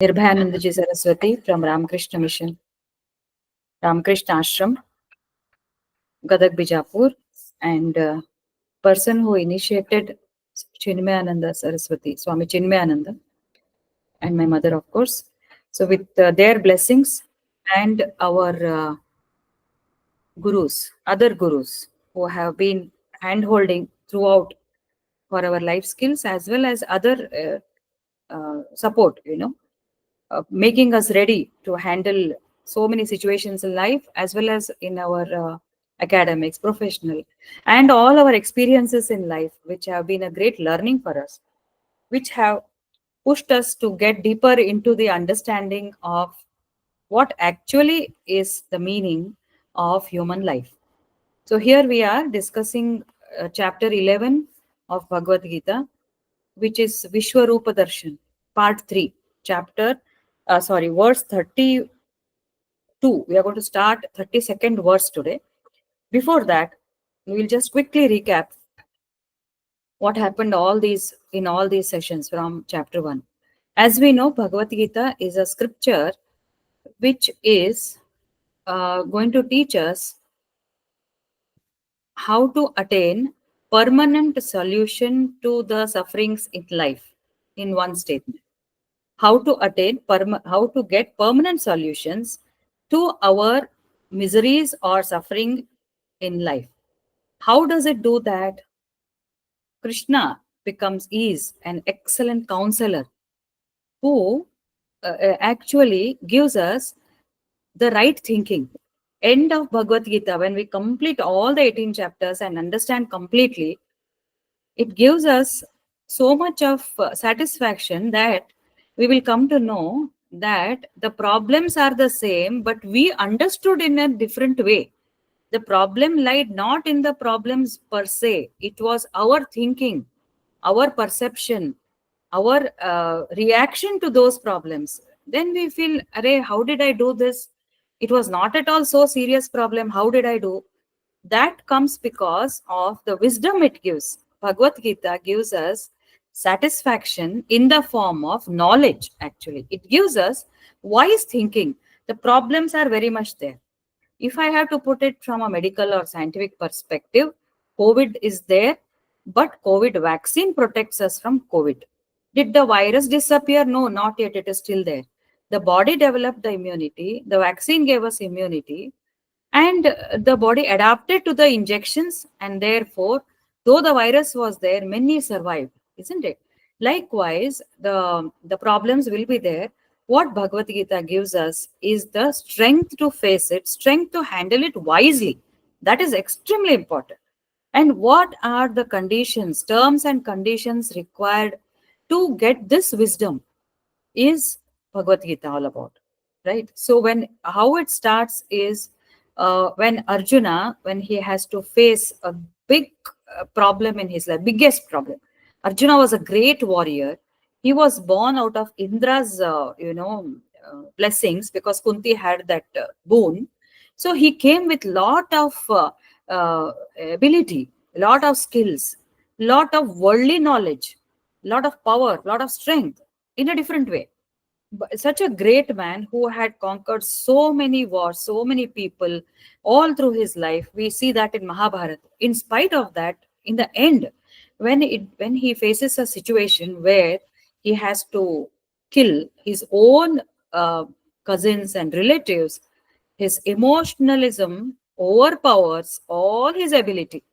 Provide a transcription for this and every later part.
Nirbhayanandaji Saraswati from Ramakrishna Mission, Ramakrishna Ashram, Gadag Bijapur, and person who initiated Chinmayananda Saraswati, Swami Chinmayananda, and my mother, of course. So, with their blessings and our gurus, other gurus who have been hand holding throughout for our life skills as well as other support, making us ready to handle so many situations in life as well as in our academics, professional, and all our experiences in life, which have been a great learning for us, which have pushed us to get deeper into the understanding of what actually is the meaning of human life. So here we are discussing chapter 11 of Bhagavad Gita, which is Vishwaroop Darshan, part 3, verse 32. We are going to start 32nd verse today. Before that, we will just quickly recap what happened in all these sessions from chapter 1. As we know, Bhagavad Gita is a scripture which is going to teach us how to attain permanent solution to the sufferings in life in one statement. How to how to get permanent solutions to our miseries or suffering in life. How does it do that? Krishna is an excellent counselor who actually gives us the right thinking. End of Bhagavad Gita, when we complete all the 18 chapters and understand completely, it gives us so much of satisfaction that we will come to know that the problems are the same, but we understood in a different way. The problem lied not in the problems per se, it was our thinking, our perception, our reaction to those problems. Then we feel, Array, how did I do this? It was not at all so serious problem. How did I do? That comes because of the wisdom it gives. Bhagavad Gita gives us satisfaction in the form of knowledge, actually. It gives us wise thinking. The problems are very much there. If I have to put it from a medical or scientific perspective, COVID is there, but COVID vaccine protects us from COVID. Did the virus disappear? No, not yet. It is still there. The body developed the immunity. The vaccine gave us immunity, and the body adapted to the injections, and therefore, though the virus was there, many survived, isn't it? Likewise, the problems will be there. What Bhagavad Gita gives us is the strength to face it, strength to handle it wisely. That is extremely important. And what are the conditions, terms and conditions required to get this wisdom is Bhagavad Gita all about, right? So how it starts is when Arjuna, when he has to face a big problem in his life, biggest problem. Arjuna was a great warrior. He was born out of Indra's, blessings, because Kunti had that boon. So he came with lot of uh, ability, lot of skills, lot of worldly knowledge, lot of power, lot of strength in a different way. But such a great man who had conquered so many wars, so many people all through his life. We see that in Mahabharata. In spite of that, in the end, when he faces a situation where he has to kill his own uh, cousins and relatives, his emotionalism overpowers all his ability.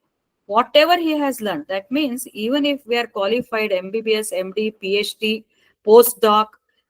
Whatever he has learned, that means even if we are qualified MBBS, MD, PhD, postdoc,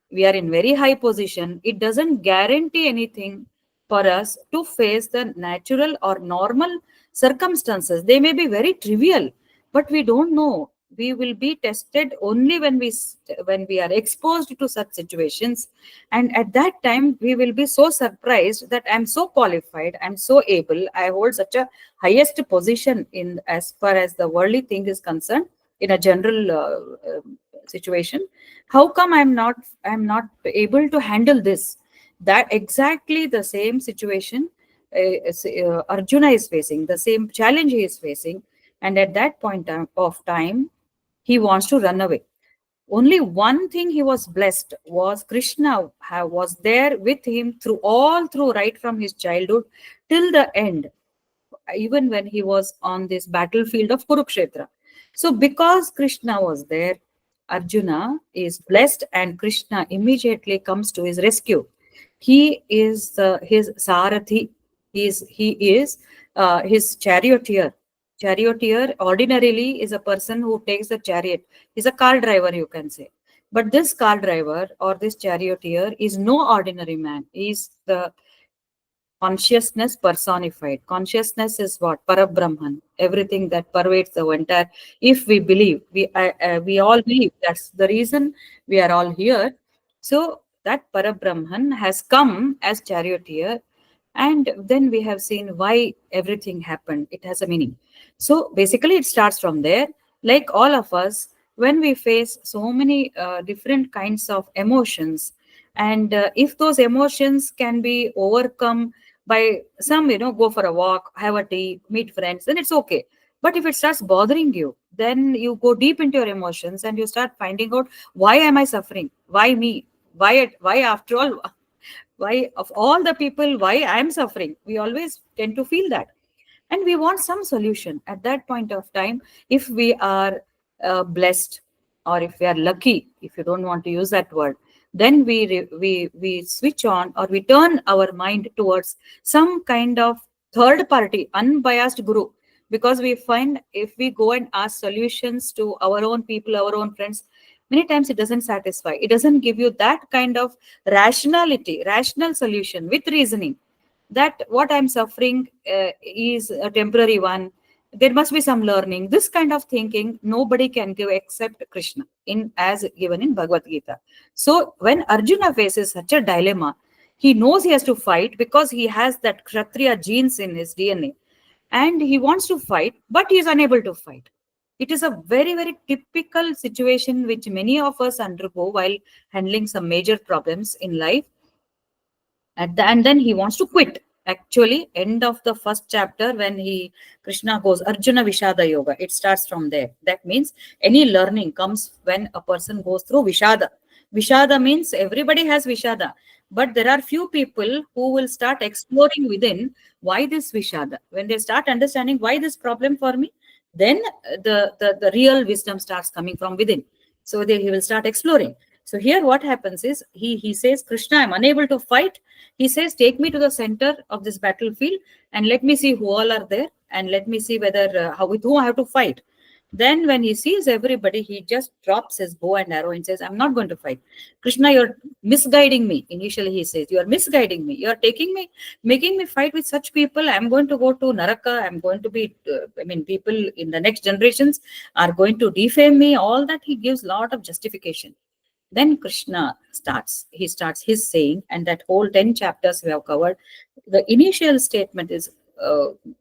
we are in very high position, it doesn't guarantee anything for us to face the natural or normal circumstances. They may be very trivial, but we don't know. We will be tested only when we are exposed to such situations, and at that time we will be so surprised that I'm so qualified, I'm so able, I hold such a highest position in as far as the worldly thing is concerned in a general situation. How come I'm not able to handle this? That exactly the same situation Arjuna is facing, the same challenge he is facing, and at that point of time he wants to run away. Only one thing he was blessed was Krishna was there with him through all through, right from his childhood till the end, even when he was on this battlefield of Kurukshetra. So, because Krishna was there, Arjuna is blessed, and Krishna immediately comes to his rescue. He is his Sarathi. He is his charioteer. Charioteer ordinarily is a person who takes the chariot. He's a car driver, you can say. But this car driver or this charioteer is no ordinary man. He's the consciousness personified. Consciousness is what? Parabrahman. Everything that pervades the entire. If we believe, we all believe. That's the reason we are all here. So that Parabrahman has come as charioteer, and then we have seen why everything happened. It has a meaning. So basically, it starts from there. Like all of us, when we face so many different kinds of emotions, and if those emotions can be overcome by some, go for a walk, have a tea, meet friends, then it's okay. But if it starts bothering you, then you go deep into your emotions and you start finding out, why am I suffering? Why me? Why after all? Why of all the people, why I am suffering? We always tend to feel that, and we want some solution at that point of time. If we are blessed, or if we are lucky, if you don't want to use that word, then we switch on, or we turn our mind towards some kind of third party unbiased guru, because we find if we go and ask solutions to our own people, our own friends, many times it doesn't satisfy. It doesn't give you that kind of rational solution with reasoning, that what I'm suffering is a temporary one. There must be some learning. This kind of thinking nobody can give except Krishna, in as given in Bhagavad Gita. So when Arjuna faces such a dilemma, he knows he has to fight because he has that Kshatriya genes in his DNA, and he wants to fight, but he is unable to fight. It is a very, very typical situation which many of us undergo while handling some major problems in life, and then he wants to quit. Actually, end of the first chapter, when he Krishna goes Arjuna Vishada Yoga, it starts from there. That means any learning comes when a person goes through Vishada. Vishada means everybody has Vishada, but there are few people who will start exploring within why this Vishada. When they start understanding why this problem for me, then the real wisdom starts coming from within. So he will start exploring. So here what happens is, he says, Krishna, I'm unable to fight. He says, take me to the center of this battlefield and let me see who all are there, and let me see whether how with whom I have to fight. Then when he sees everybody, he just drops his bow and arrow and says, I'm not going to fight. Krishna, you're misguiding me. Initially he says, you are misguiding me. You are taking me, making me fight with such people. I'm going to go to Naraka. I'm going to be, people in the next generations are going to defame me. All that he gives lot of justification. Then Krishna he starts his saying, and that whole 10 chapters we have covered. The initial statement is,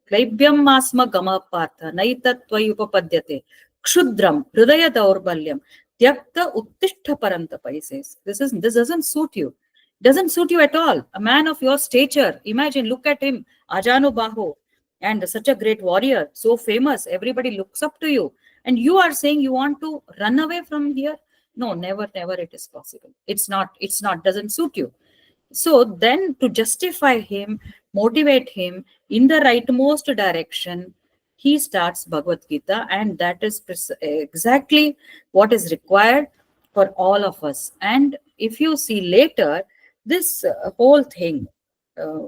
Klaibyam masma gama partha, naitattvai upapadyate, kshudram, hridaya daurbalyam, tyakta uttishta parantapa, he says. This doesn't suit you. Doesn't suit you at all. A man of your stature, imagine, look at him, Ajanu Bahu, and such a great warrior, so famous, everybody looks up to you. And you are saying you want to run away from here? No, never it is possible. It's not doesn't suit you. So then, to justify him, motivate him in the rightmost direction, he starts Bhagavad Gita, and that is exactly what is required for all of us. And if you see later, this whole thing, uh,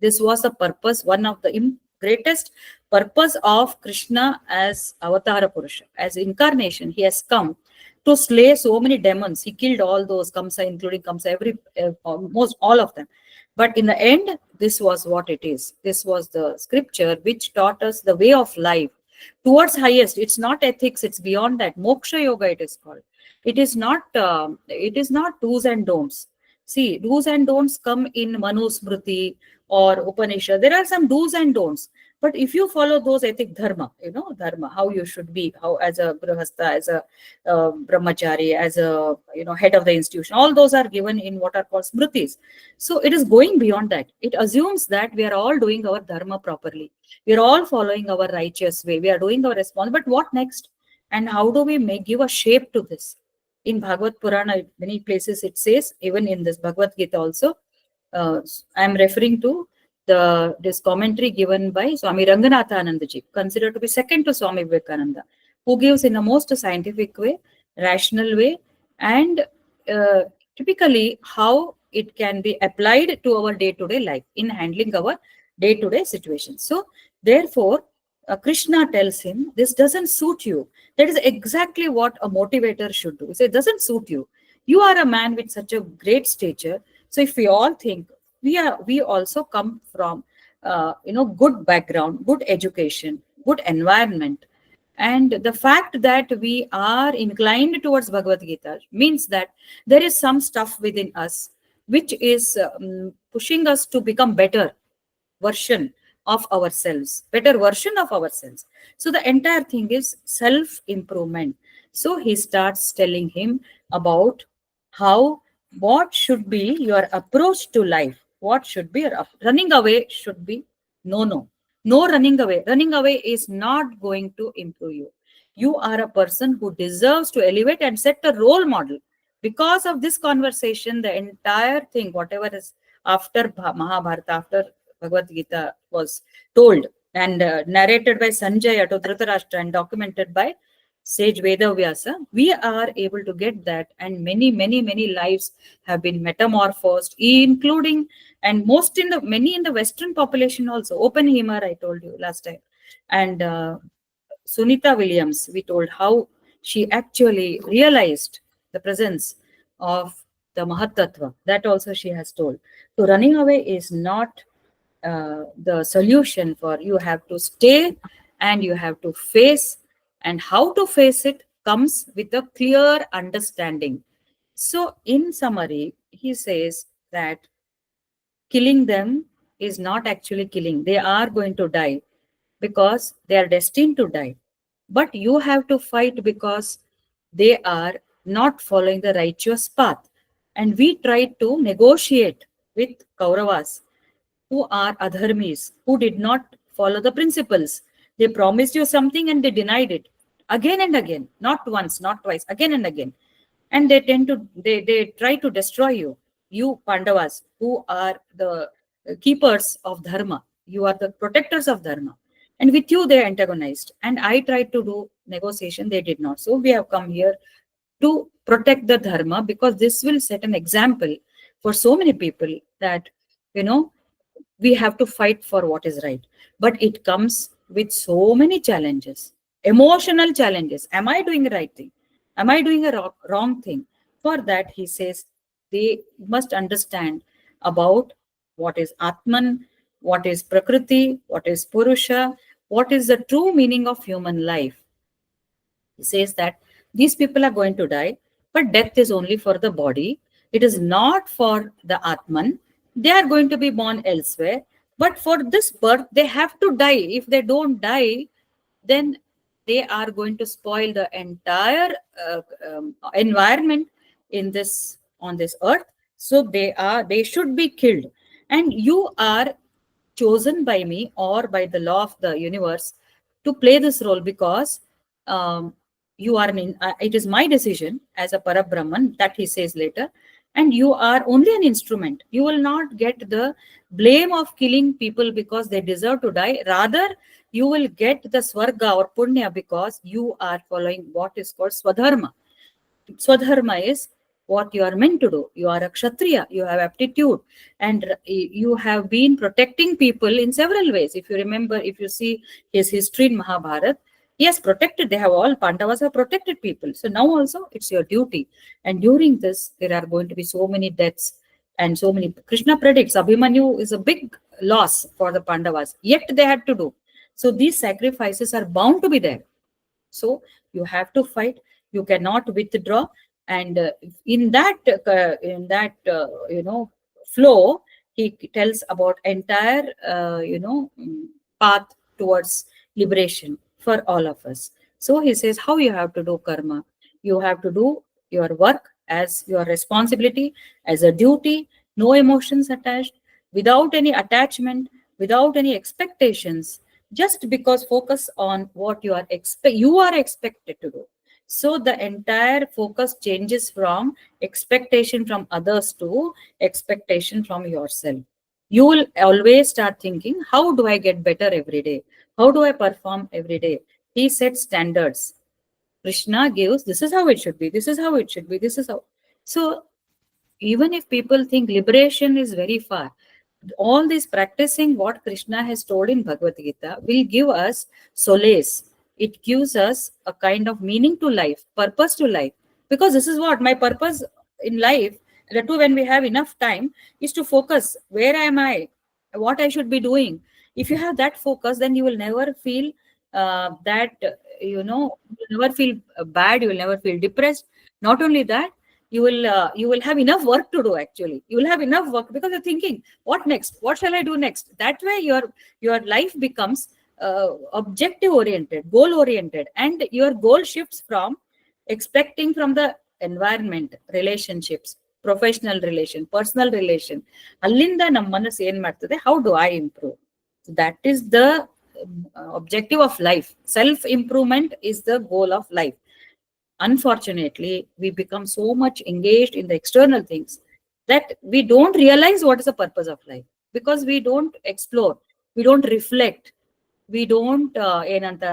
this was a purpose, one of the greatest purpose of Krishna as Avatara Purusha, as incarnation. He has come to slay so many demons. He killed all those Kamsa, including Kamsa, almost all of them. But in the end, this was what it is. This was the scripture which taught us the way of life towards highest. It's not ethics. It's beyond that. Moksha yoga, it is called. It is not. It is not do's and don'ts. See, do's and don'ts come in Manu Smriti or Upanishad. There are some do's and don'ts. But if you follow those ethic dharma, dharma, how you should be, how as a grahastha, as a brahmachari, as a head of the institution, all those are given in what are called smritis. So it is going beyond that. It assumes that we are all doing our dharma properly. We are all following our righteous way. We are doing our response. But what next? And how do we give a shape to this? in Bhagavad Purana, many places it says, even in this Bhagavad Gita also, I'm referring to this commentary given by Swami Ranganathanandaji, considered to be second to Swami Vivekananda, who gives in a most scientific way, rational way, and uh, typically how it can be applied to our day-to-day life in handling our day-to-day situations. So, therefore, Krishna tells him, this doesn't suit you. That is exactly what a motivator should do. So it doesn't suit you. You are a man with such a great stature. So if we all think we also come from good background, good education, good environment, and the fact that we are inclined towards Bhagavad Gita means that there is some stuff within us which is pushing us to become better version of ourselves, better version of ourselves. So the entire thing is self improvement. So he starts telling him about how, what should be your approach to life, what should be your running away should be no running away. Running away is not going to improve you. You are a person who deserves to elevate and set a role model. Because of this conversation, the entire thing, whatever is after Mahabharata, after Bhagavad Gita was told and narrated by Sanjaya to Dhritarashtra and documented by sage Vedavyasa, we are able to get that, and many lives have been metamorphosed, including and most in the many in the Western population also. Open humor, I told you last time, and Sunita Williams, we told how she actually realized the presence of the Mahatattva. That also she has told. So running away is not the solution. For you have to stay and you have to face, and how to face it comes with a clear understanding. So in summary, he says that killing them is not actually killing. They are going to die because they are destined to die. But you have to fight because they are not following the righteous path. And we tried to negotiate with Kauravas, who are adharmis, who did not follow the principles. They promised you something and they denied it again and again, not once, not twice, again and again. And they tend to, they try to destroy you. You Pandavas, who are the keepers of Dharma, you are the protectors of Dharma. And with you, they antagonized. And I tried to do negotiation, they did not. So we have come here to protect the Dharma, because this will set an example for so many people that, you know, we have to fight for what is right. But it comes with so many challenges, emotional challenges. Am I doing the right thing? Am I doing a wrong thing? For that, he says they must understand about what is Atman, what is Prakriti, what is Purusha, what is the true meaning of human life. He says that these people are going to die, but death is only for the body. It is not for the Atman. They are going to be born elsewhere. But for this birth, they have to die. If they don't die, then they are going to spoil the entire environment in this on this earth. So they should be killed. And you are chosen by me or by the law of the universe to play this role, because you are it is my decision as a Parabrahman, that he says later, and you are only an instrument. You will not get the blame of killing people because they deserve to die. Rather, you will get the Swarga or Punya because you are following what is called Swadharma. Swadharma is what you are meant to do. You are a Kshatriya, you have aptitude, and you have been protecting people in several ways. If you remember, if you see his history in Mahabharata, yes, protected. They have all, Pandavas have protected people. So now also it's your duty. And during this, there are going to be so many deaths and so many. Krishna predicts Abhimanyu is a big loss for the Pandavas, yet they had to do. So these sacrifices are bound to be there. So you have to fight. You cannot withdraw. And in that flow, he tells about entire path towards liberation for all of us. So he says how you have to do karma. You have to do your work as your responsibility, as a duty, no emotions attached, without any attachment, without any expectations, just because focus on what you are expected to do. So the entire focus changes from expectation from others to expectation from yourself. You will always start thinking, how do I get better every day? How do I perform every day? He sets standards. Krishna gives, this is how it should be, this is how it should be, this is how. So even if people think liberation is very far, all this practicing what Krishna has told in Bhagavad Gita will give us solace. It gives us a kind of meaning to life, purpose to life. Because this is what my purpose in life, that too when we have enough time, is to focus. Where am I? What I should be doing? If you have that focus, then you will never feel that, you will never feel bad, you will never feel depressed. Not only that, you will have enough work to do. Actually, you will have enough work because you're thinking, what next, what shall I do next? That way your life becomes objective oriented, goal oriented, and your goal shifts from expecting from the environment, relationships, professional relation, personal relation. ಅಲ್ಲಿಂದ ನಮ್ಮ ಮನಸ್ಸು ಏನ್ ಮಾಡ್ತದೆ, how do I improve? That is the objective of life. Self improvement is the goal of life. Unfortunately, we become so much engaged in the external things that we don't realize what is the purpose of life, because we don't explore, we don't reflect, we don't ಏನಂತ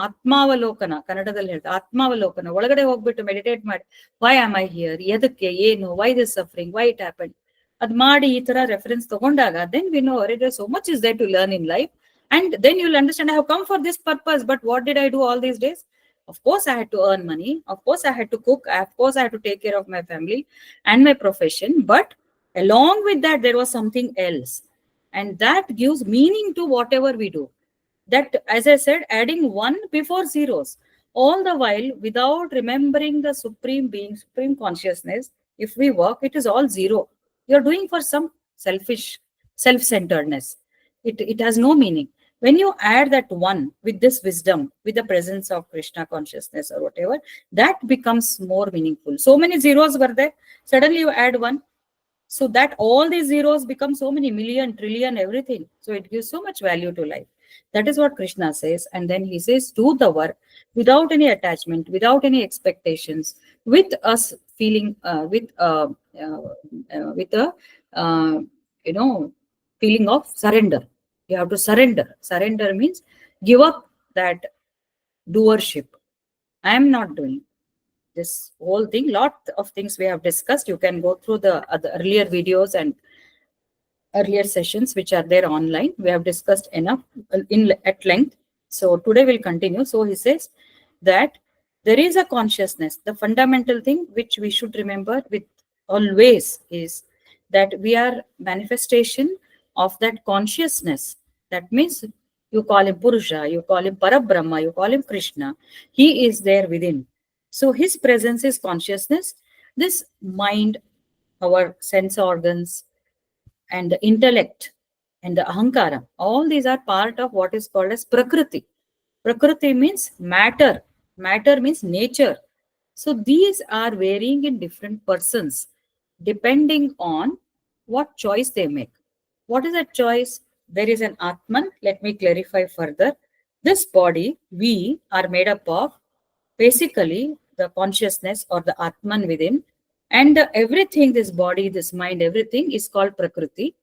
ಆತ್ಮಾವಲೋಕನ, ಕನ್ನಡದಲ್ಲಿ ಹೇಳ್ತಾ ಆತ್ಮಾವಲೋಕನ, ಒಳಗಡೆ ಹೋಗ್ಬಿಟ್ಟು meditate ಮಾಡಿ, why am I hear, ಎದಕ್ಕೆ, ಏನು, why this suffering, why it happen, ಅದ್ ಮಾಡಿ ಈ ತರ ರೆಫರೆನ್ಸ್ ತಗೊಂಡಾಗ then we know so much is there to learn in life. And then you'll understand, I have come for this purpose, but what did I do all these days? Of course, I had to earn money. Of course, I had to cook. Of course, I had to take care of my family and my profession. But along with that, there was something else. And that gives meaning to whatever we do. That, as I said, adding one before zeros, all the while without remembering the supreme being, supreme consciousness, if we work, it is all zero. You're doing for some selfish, self-centeredness. It has no meaning. When you add that one with this wisdom, with the presence of Krishna consciousness or whatever, that becomes more meaningful. So many zeros were there, suddenly you add one, so that all these zeros become so many million, trillion, everything. So it gives so much value to life. That is what Krishna says. And then he says, do the work without any attachment, without any expectations, with us feeling, with a, uh, feeling of surrender. You have to surrender. Surrender means give up that doership. I am not doing this whole thing. Lot of things we have discussed. You can go through the earlier videos and earlier sessions which are there online. We have discussed enough at length. So today we'll continue. So he says that there is a consciousness. The fundamental thing which we should remember with always is that we are manifestation of that consciousness. That means you call him Purusha, you call him Parabrahma, you call him Krishna. He is there within. So his presence is consciousness. This mind, our sense organs, and the intellect and the ahankara, all these are part of what is called as prakriti. Prakriti means matter. Matter means nature. So these are varying in different persons depending on what choice they make. What is that choice? There is an Atman. Let me clarify further. This body, we are made up of basically the consciousness or the Atman within. And everything, this body, this mind, everything is called Prakriti.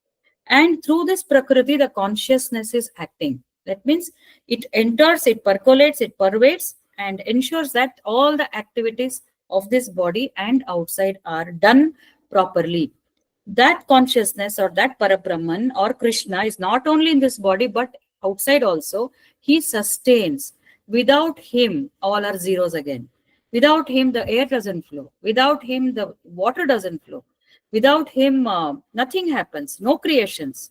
And through this Prakriti, the consciousness is acting. That means it enters, it percolates, it pervades, and ensures that all the activities of this body and outside are done properly. That consciousness or that Parabrahman or Krishna is not only in this body but outside also. He sustains. Without him, all are zeros again. Without him, the air doesn't flow. Without him, the water doesn't flow. Without him, nothing happens, no creations.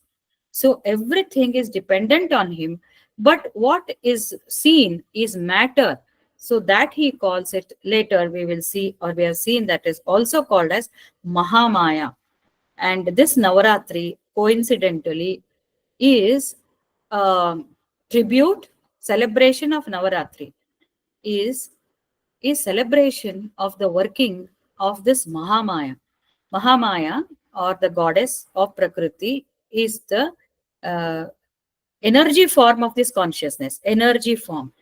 So everything is dependent on him. But what is seen is matter. So that he calls it, later we will see, or we have seen, that is also called as Mahamaya. And this Navaratri, coincidentally, is tribute, celebration of Navaratri, is celebration of the working of this Mahamaya. Mahamaya, or the goddess of Prakriti, is the uh, energy form of this consciousness, energy form.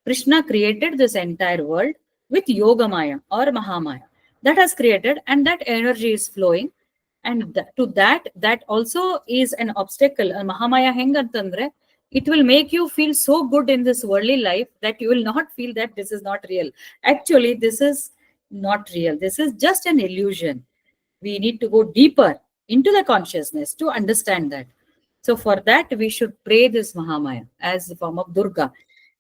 Krishna created this entire world with Yogamaya or Mahamaya that has created, and that energy is flowing. And to that also is an obstacle. Mahamaya hengantandre, it will make you feel so good in this worldly life that you will not feel that this is not real. Actually, this is not real. This is just an illusion. We need to go deeper into the consciousness to understand that. So for that, we should pray this Mahamaya as the form of Durga.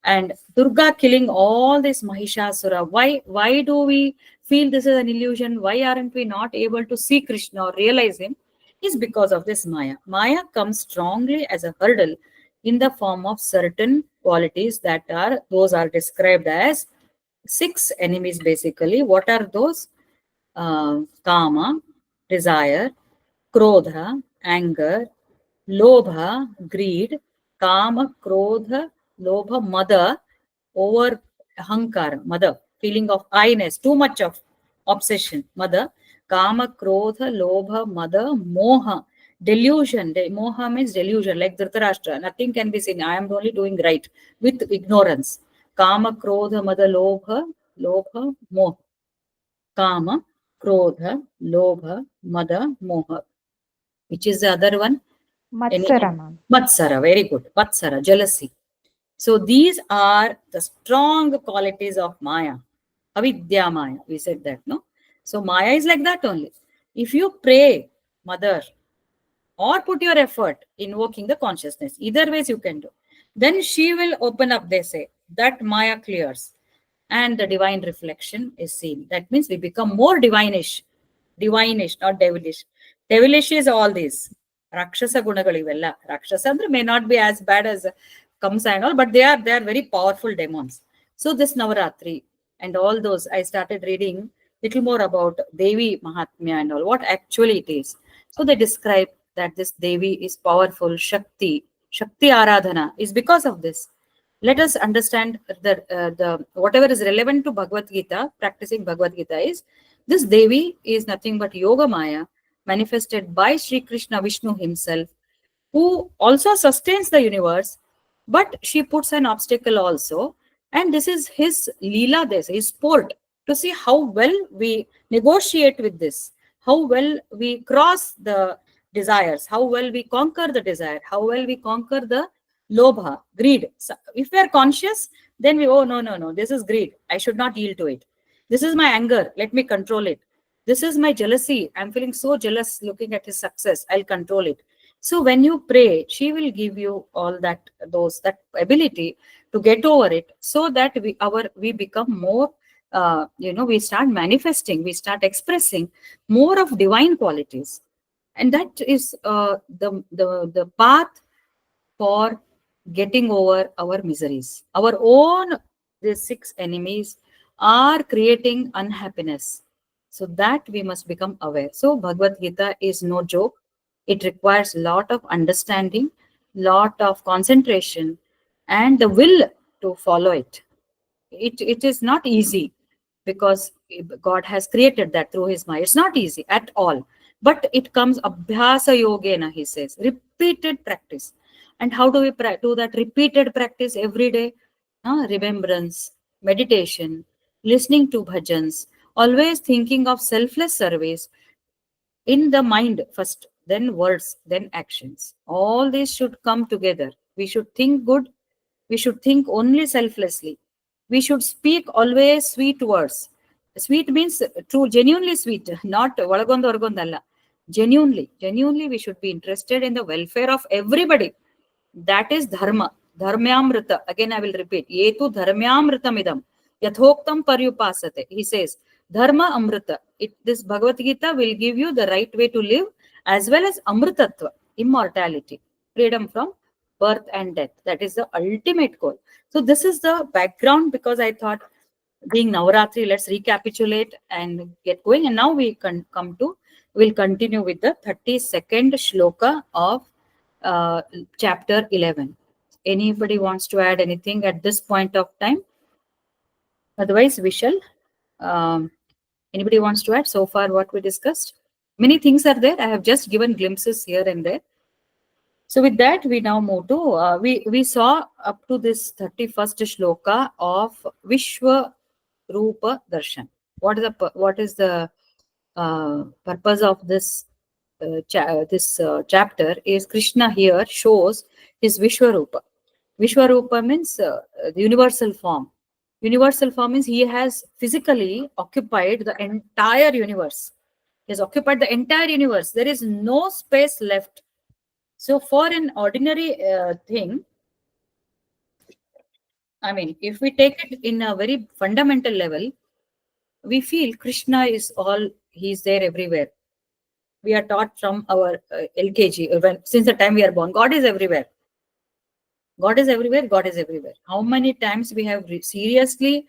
And Durga killing all this Mahishasura. Why do we feel this is an illusion? Why aren't we not able to see Krishna or realize him? Is because of this Maya. Maya comes strongly as a hurdle in the form of certain qualities those are described as six enemies basically. What are those? Kama, desire, krodha, anger, lobha, greed, kama, krodha, lobha, mada, over hankara, mada, feeling of I-ness, too much of obsession, mada, kama, krodha, lobha, mada, moha, delusion. Moha means delusion, like Dhritarashtra. Nothing can be seen. I am only doing right with ignorance. Kama, krodha, mada, lobha, moha. Kama, Krodha, Lobha, Mada, Moha. Which is the other one? Matsara, Any ma'am. Matsara, very good. Matsara, jealousy. So these are the strong qualities of Maya. Avidya Maya. We said that, no? So Maya is like that only. If you pray, Mother, or put your effort invoking the consciousness, either ways you can do, then she will open up, they say. That Maya clears and the divine reflection is seen. That means we become more divinish, not devilish. Devilish is all these. Rakshasa gunagalivella. Rakshasa may not be as bad as Kamsa and all, but they are very powerful demons. So this Navaratri and all those, I started reading little more about Devi Mahatmya and all, what actually it is. So they describe that this Devi is powerful, Shakti Aradhana is because of this. Let us understand that the whatever is relevant to Bhagavad Gita, practicing Bhagavad Gita is this Devi is nothing but Yoga Maya manifested by Sri Krishna Vishnu himself, who also sustains the universe, but she puts an obstacle also. And this is his Leela, this his sport, to see how well we negotiate with this, how well we cross the desires, how well we conquer the desire, how well we conquer the lobha, greed. So if we are conscious, then we, oh, no, no, no, this is greed. I should not yield to it. This is my anger. Let me control it. This is my jealousy. I'm feeling so jealous looking at his success. I'll control it. So when you pray, she will give you all that ability to get over it, so that we become more, we start manifesting, we start expressing more of divine qualities. And that is the path for getting over our miseries. Our own, these six enemies are creating unhappiness. So that we must become aware. So Bhagavad Gita is no joke. It requires a lot of understanding, lot of concentration, and the will to follow it. It is not easy, because God has created that through his mind. It's not easy at all. But it comes abhyasa yogena, he says, repeated practice. And how do we do that repeated practice every day? Remembrance, meditation, listening to bhajans, always thinking of selfless service in the mind first, then words, then actions. All these should come together. We should think good. We should think only selflessly. We should speak always sweet words. Sweet means true, genuinely sweet, not valagondu vargondalla. Genuinely, we should be interested in the welfare of everybody. That is dharma. Dharmyamrita. Again, I will repeat. Yetu dharmyamritamidam. Yathoktam paryupasate. He says, dharma amrita. This Bhagavad Gita will give you the right way to live, as well as amritatva, immortality, freedom from birth and death. That is the ultimate goal. So this is the background, because I thought, being Navaratri, let's recapitulate and get going. And now we'll continue with the 32nd shloka of chapter 11. Anybody wants to add anything at this point of time? Otherwise, we shall. Um, Anybody wants to add so far what we discussed? Many things are there. I have just given glimpses here and there. So with that, we now move to, we saw up to this 31st shloka of Vishwaroop Rupa Darshan. What is the purpose of this chapter is Krishna here shows his Vishwarupa. Vishwarupa means the universal form. Universal form means he has physically occupied the entire universe. He has occupied the entire universe. There is no space left. So for an ordinary thing, I mean, if we take it in a very fundamental level, we feel Krishna is all, he's there everywhere. We are taught from our LKG, since the time we are born, God is everywhere. God is everywhere. God is everywhere. How many times we have seriously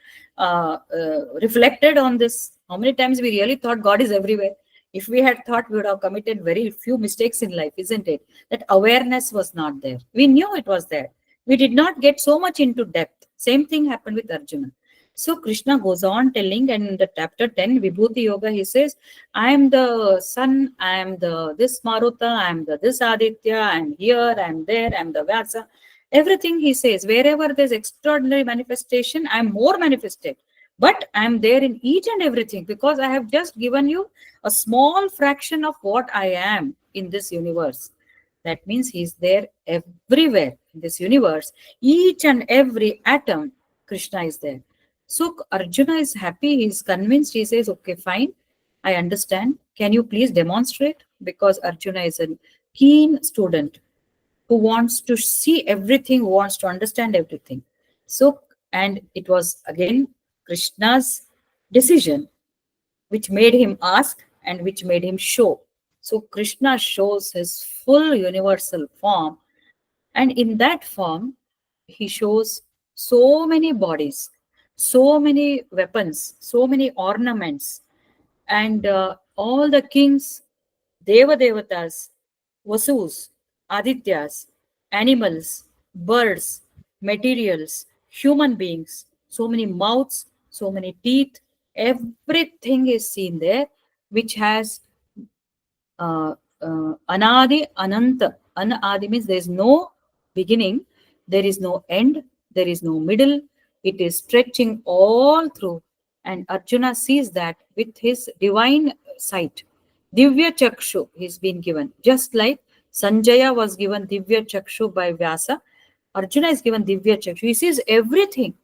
reflected on this? How many times we really thought God is everywhere? If we had thought, we would have committed very few mistakes in life, isn't it? That awareness was not there. We knew it was there. We did not get so much into depth. Same thing happened with Arjuna. So Krishna goes on telling, and in the chapter 10, Vibhuti Yoga, he says, I am the sun, I am the this Maruta, I am the this Aditya, I am here, I am there, I am the Vyasa. Everything he says, wherever there's extraordinary manifestation, I'm more manifested. But I'm there in each and everything because I have just given you a small fraction of what I am in this universe. That means he's there everywhere in this universe. Each and every atom, Krishna is there. So Arjuna is happy. He's convinced. He says, okay, fine. I understand. Can you please demonstrate? Because Arjuna is a keen student who wants to see everything, who wants to understand everything. So, and it was again Krishna's decision which made him ask and which made him show. So, Krishna shows his full universal form, and in that form, he shows so many bodies, so many weapons, so many ornaments, and all the kings, Deva Devatas, Vasus, Adityas, animals, birds, materials, human beings, so many mouths, so many teeth, everything is seen there, which has Anadi Ananta. Anadi means there is no beginning, there is no end, there is no middle. It is stretching all through. And Arjuna sees that with his divine sight. Divya Chakshu he's been given. Just like Sanjaya was given Divya Chakshu by Vyasa, Arjuna is given Divya Chakshu. He sees everything.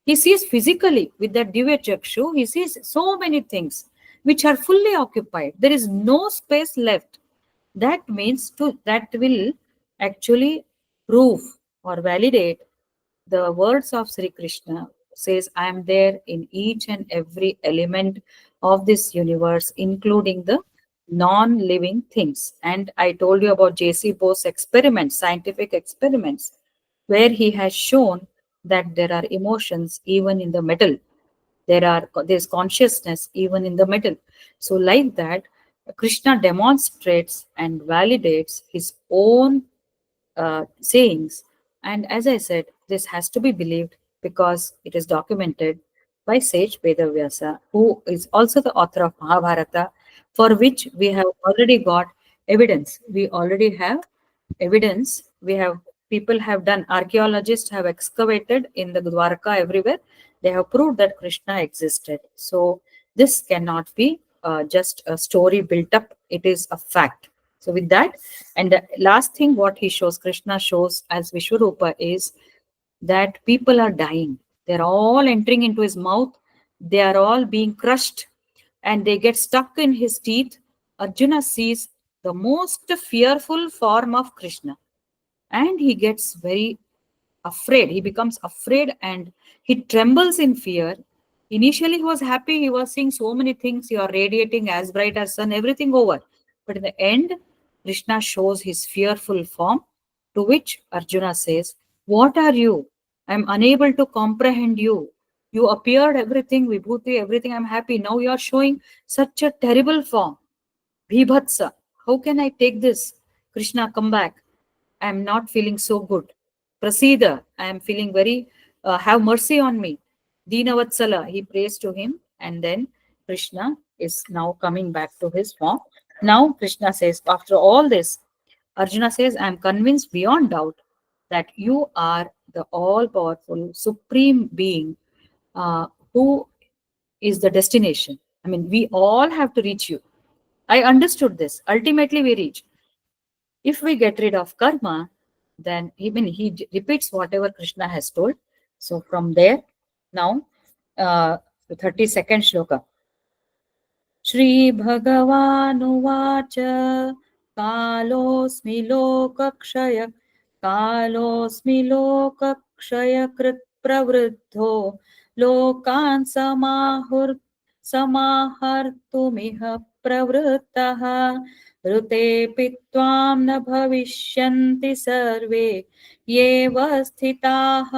He sees physically with that Divya Chakshu, he sees so many things which are fully occupied. There is no space left. That means that will actually prove or validate the words of Sri Krishna says, I am there in each and every element of this universe, including the non-living things. And I told you about J.C. Bose experiments, scientific experiments, where he has shown that there are emotions even in the metal. There's consciousness even in the metal. So like that, Krishna demonstrates and validates his own sayings. And as I said, this has to be believed because it is documented by sage Vedavyasa, who is also the author of Mahabharata, for which we have already got evidence. We already have evidence. We have people have done, archaeologists have excavated in the Dwarka everywhere. They have proved that Krishna existed. So this cannot be just a story built up. It is a fact. So with that, and the last thing what he shows, Krishna shows as Vishwarupa is that people are dying. They're all entering into his mouth. They are all being crushed and they get stuck in his teeth. Arjuna sees the most fearful form of Krishna and he gets very afraid. He becomes afraid and he trembles in fear. Initially, he was happy. He was seeing so many things. You are radiating as bright as sun, everything over. But in the end, Krishna shows his fearful form, to which Arjuna says, what are you? I am unable to comprehend you. You appeared everything, Vibhuti, everything. I'm happy. Now you are showing such a terrible form. Bhibhatsa. How can I take this? Krishna, come back. I am not feeling so good. Prasida, I am feeling very, have mercy on me. Dinavatsala, he prays to him, and then Krishna is now coming back to his form. Now Krishna says, after all this, Arjuna says, I am convinced beyond doubt that you are the all-powerful supreme being who is the destination. I mean, we all have to reach you. I understood this. Ultimately, we reach. If we get rid of karma, then even he repeats whatever Krishna has told. So from there, now, the 32nd shloka. श्रीभगवानुवाच कालोऽस्मि लोकक्षय कालोऽस्मि लोकक्षयकृत् प्रवृद्धो लोकान् समाहर्तुमिह प्रवृत्तः ऋतेऽपि त्वां न भविष्यन्ति सर्वे येव स्थिताः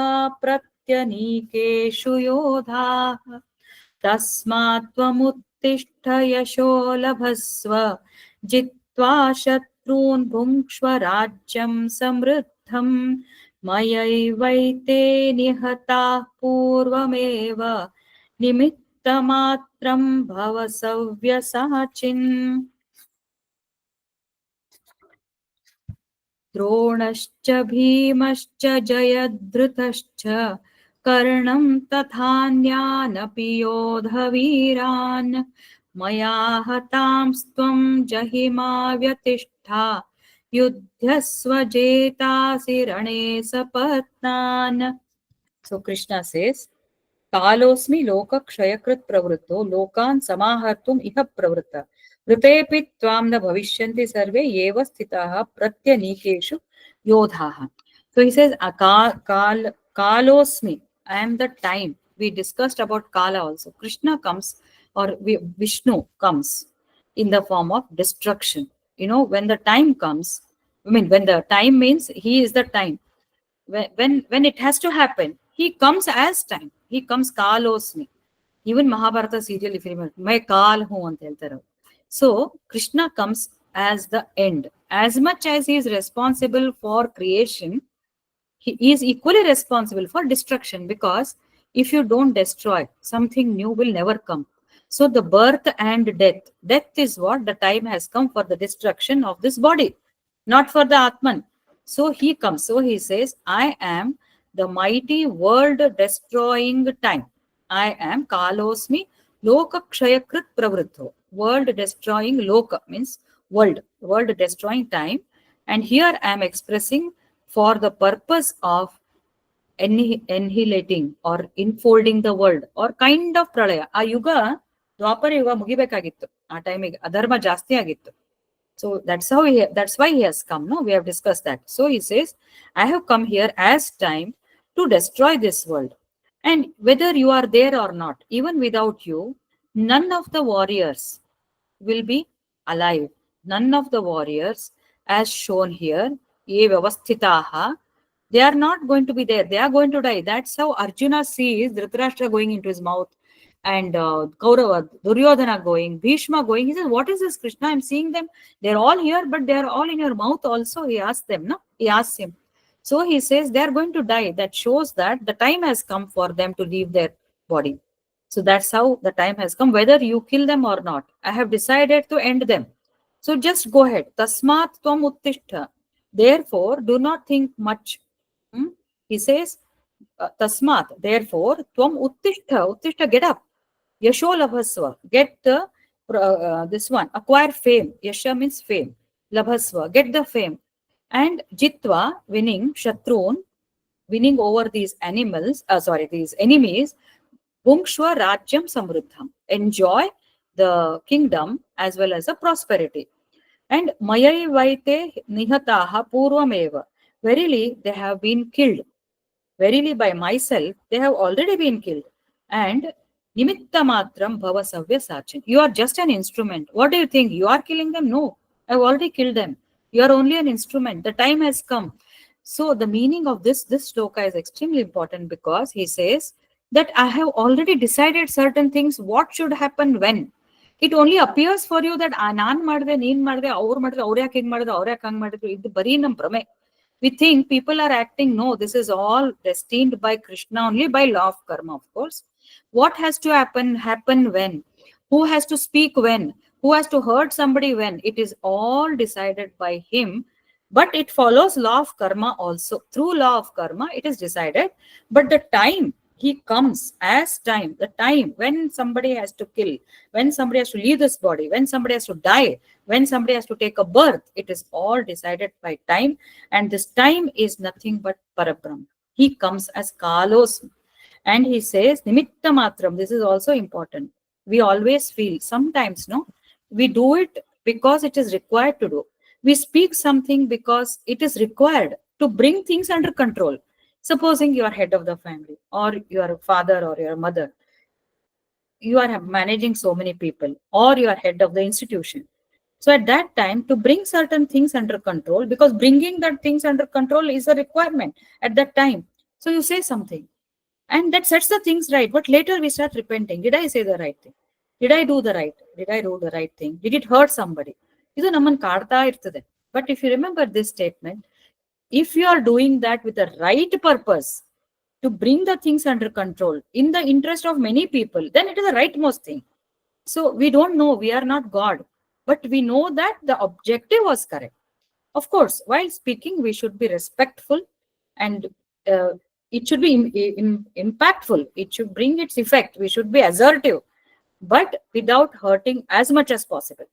प्रत्यनीकेषु योधाः तस्मात् त्वमुत्तिष्ठ यशो लभस्व जित्वा शत्रून् भुङ्क्ष्व राज्यं समृद्धम् मयैवैते निहताः पूर्वमेव निमित्तमात्रं भव सव्यसाचिन् द्रोणश्च भीमश्च जयद्रथश्च कर्णं तथान्यानपि योधवीरान् मया हतांस्त्वं जहिमा व्यतिष्ठा युध्यस्व जेतासि रणे सपत्नान्. So Krishna says, कालोऽस्मि लोकक्षयकृत् प्रवृत्तो लोकान् समाहर्तुम् इह प्रवृत्तः ऋतेऽपि त्वां न भविष्यन्ति सर्वे एव स्थिताः प्रत्यनीकेषु योधाः. So he says, Kalosmi, I am the time. We discussed about Kala also. Krishna comes, or Vishnu comes in the form of destruction. You know, when the time comes, I mean, when the time means he is the time. When it has to happen, he comes as time. He comes Kalosmi. Even Mahabharata serial, if you remember, मैं काल हूँ ಅಂತ ಹೇಳ್ತಾರೆ. So Krishna comes as the end. As much as he is responsible for creation, he is equally responsible for destruction, because if you don't destroy, something new will never come. So the birth and death is what the time has come for the destruction of this body, not for the Atman. So he comes. So he says, I am the mighty world destroying time. I am Kalosmi Loka Kshayakrit Pravritho. World destroying Loka means world destroying time. And here I am expressing for the purpose of annihilating or enfolding the world or kind of pralaya. ಆ ಯುಗ ದ್ವಾಪರ ಯುಗ ಮುಗಿಬೇಕಾಗಿತ್ತು. ಆ ಟೈಮಿಗೆ ಅಧರ್ಮ ಜಾಸ್ತಿ ಆಗಿತ್ತು. So that's why he has come. No, we have discussed that. So he says, I have come here as time to destroy this world. And whether you are there or not, even without you, none of the warriors will be alive. None of the warriors, as shown here, ye vyavasthitaha, they are not going to be there. They are going to die. That's how Arjuna sees Dhritarashtra going into his mouth, and Kaurava, Duryodhana going, Bhishma going. He says, what is this, Krishna? I'm seeing them. They're all here, but they're all in your mouth also. He asked them, no? He asks him. So he says they're going to die. That shows that the time has come for them to leave their body. So that's how the time has come, whether you kill them or not. I have decided to end them. So just go ahead. Tasmat tvam uttishta. Therefore, do not think much. He says, Tasmat, therefore, tvam uttishta, get up. Yasho labhasva, get the, this one, acquire fame. Yasha means fame. Labhasva, get the fame. And jitva, winning, shatrun, winning over these these enemies, Bhungshva Rajyam Samruddham. Enjoy the kingdom as well as the prosperity. And Mayai Vaite Nihataha Purvameva. Verily, they have been killed. Verily, by myself, they have already been killed. And Nimitta Matram Bhava Savya Sachin. You are just an instrument. What do you think? You are killing them? No, I have already killed them. You are only an instrument. The time has come. So the meaning of this shloka is extremely important, because he says that I have already decided certain things, what should happen when. It only appears for you that ನಾನು ಮಾಡಿದೆ, ನೀನ್ ಮಾಡಿದೆ, ಅವ್ರು ಮಾಡಿದ್ರೆ, ಅವ್ರು ಯಾಕೆ ಹಿಂಗ್ ಮಾಡಿದ್ರು, ಅವ್ರು ಯಾಕೆ ಹಂಗ್ ಮಾಡಿದ್ರು, ಇದು ಬರೀ ನಮ್ ಭ್ರಮೆ. We think people are acting. No, this is all destined by Krishna only, by law of karma, of course. What has to happen when? Who has to speak when? Who has to hurt somebody when? It is all decided by him. But it follows law of karma also. Through law of karma, it is decided. But the time, He comes as time, the time when somebody has to kill, when somebody has to leave this body, when somebody has to die, when somebody has to take a birth. It is all decided by time. And this time is nothing but Parabrahm. He comes as Kalos. And he says, Nimitta Matram. This is also important. We always feel, sometimes, no, we do it because it is required to do. We speak something because it is required to bring things under control. Supposing you are head of the family, or your father or your mother, you are managing so many people, or you are head of the institution. So at that time, to bring certain things under control, because bringing that things under control is a requirement at that time. So you say something, and that sets the things right. But later we start repenting. Did I say the right thing? Did I do the right? Did I do the right thing? Did it hurt somebody? ಇದು ನಮ್ಮನ್ನು ಕಾಡ್ತಾ ಇರ್ತದೆ. But if you remember this statement, if you are doing that with the right purpose to bring the things under control in the interest of many people, then it is the rightmost thing. So we don't know, we are not God, but we know that the objective was correct. Of course, while speaking, we should be respectful, and it should be impactful. It should bring its effect. We should be assertive, but without hurting as much as possible.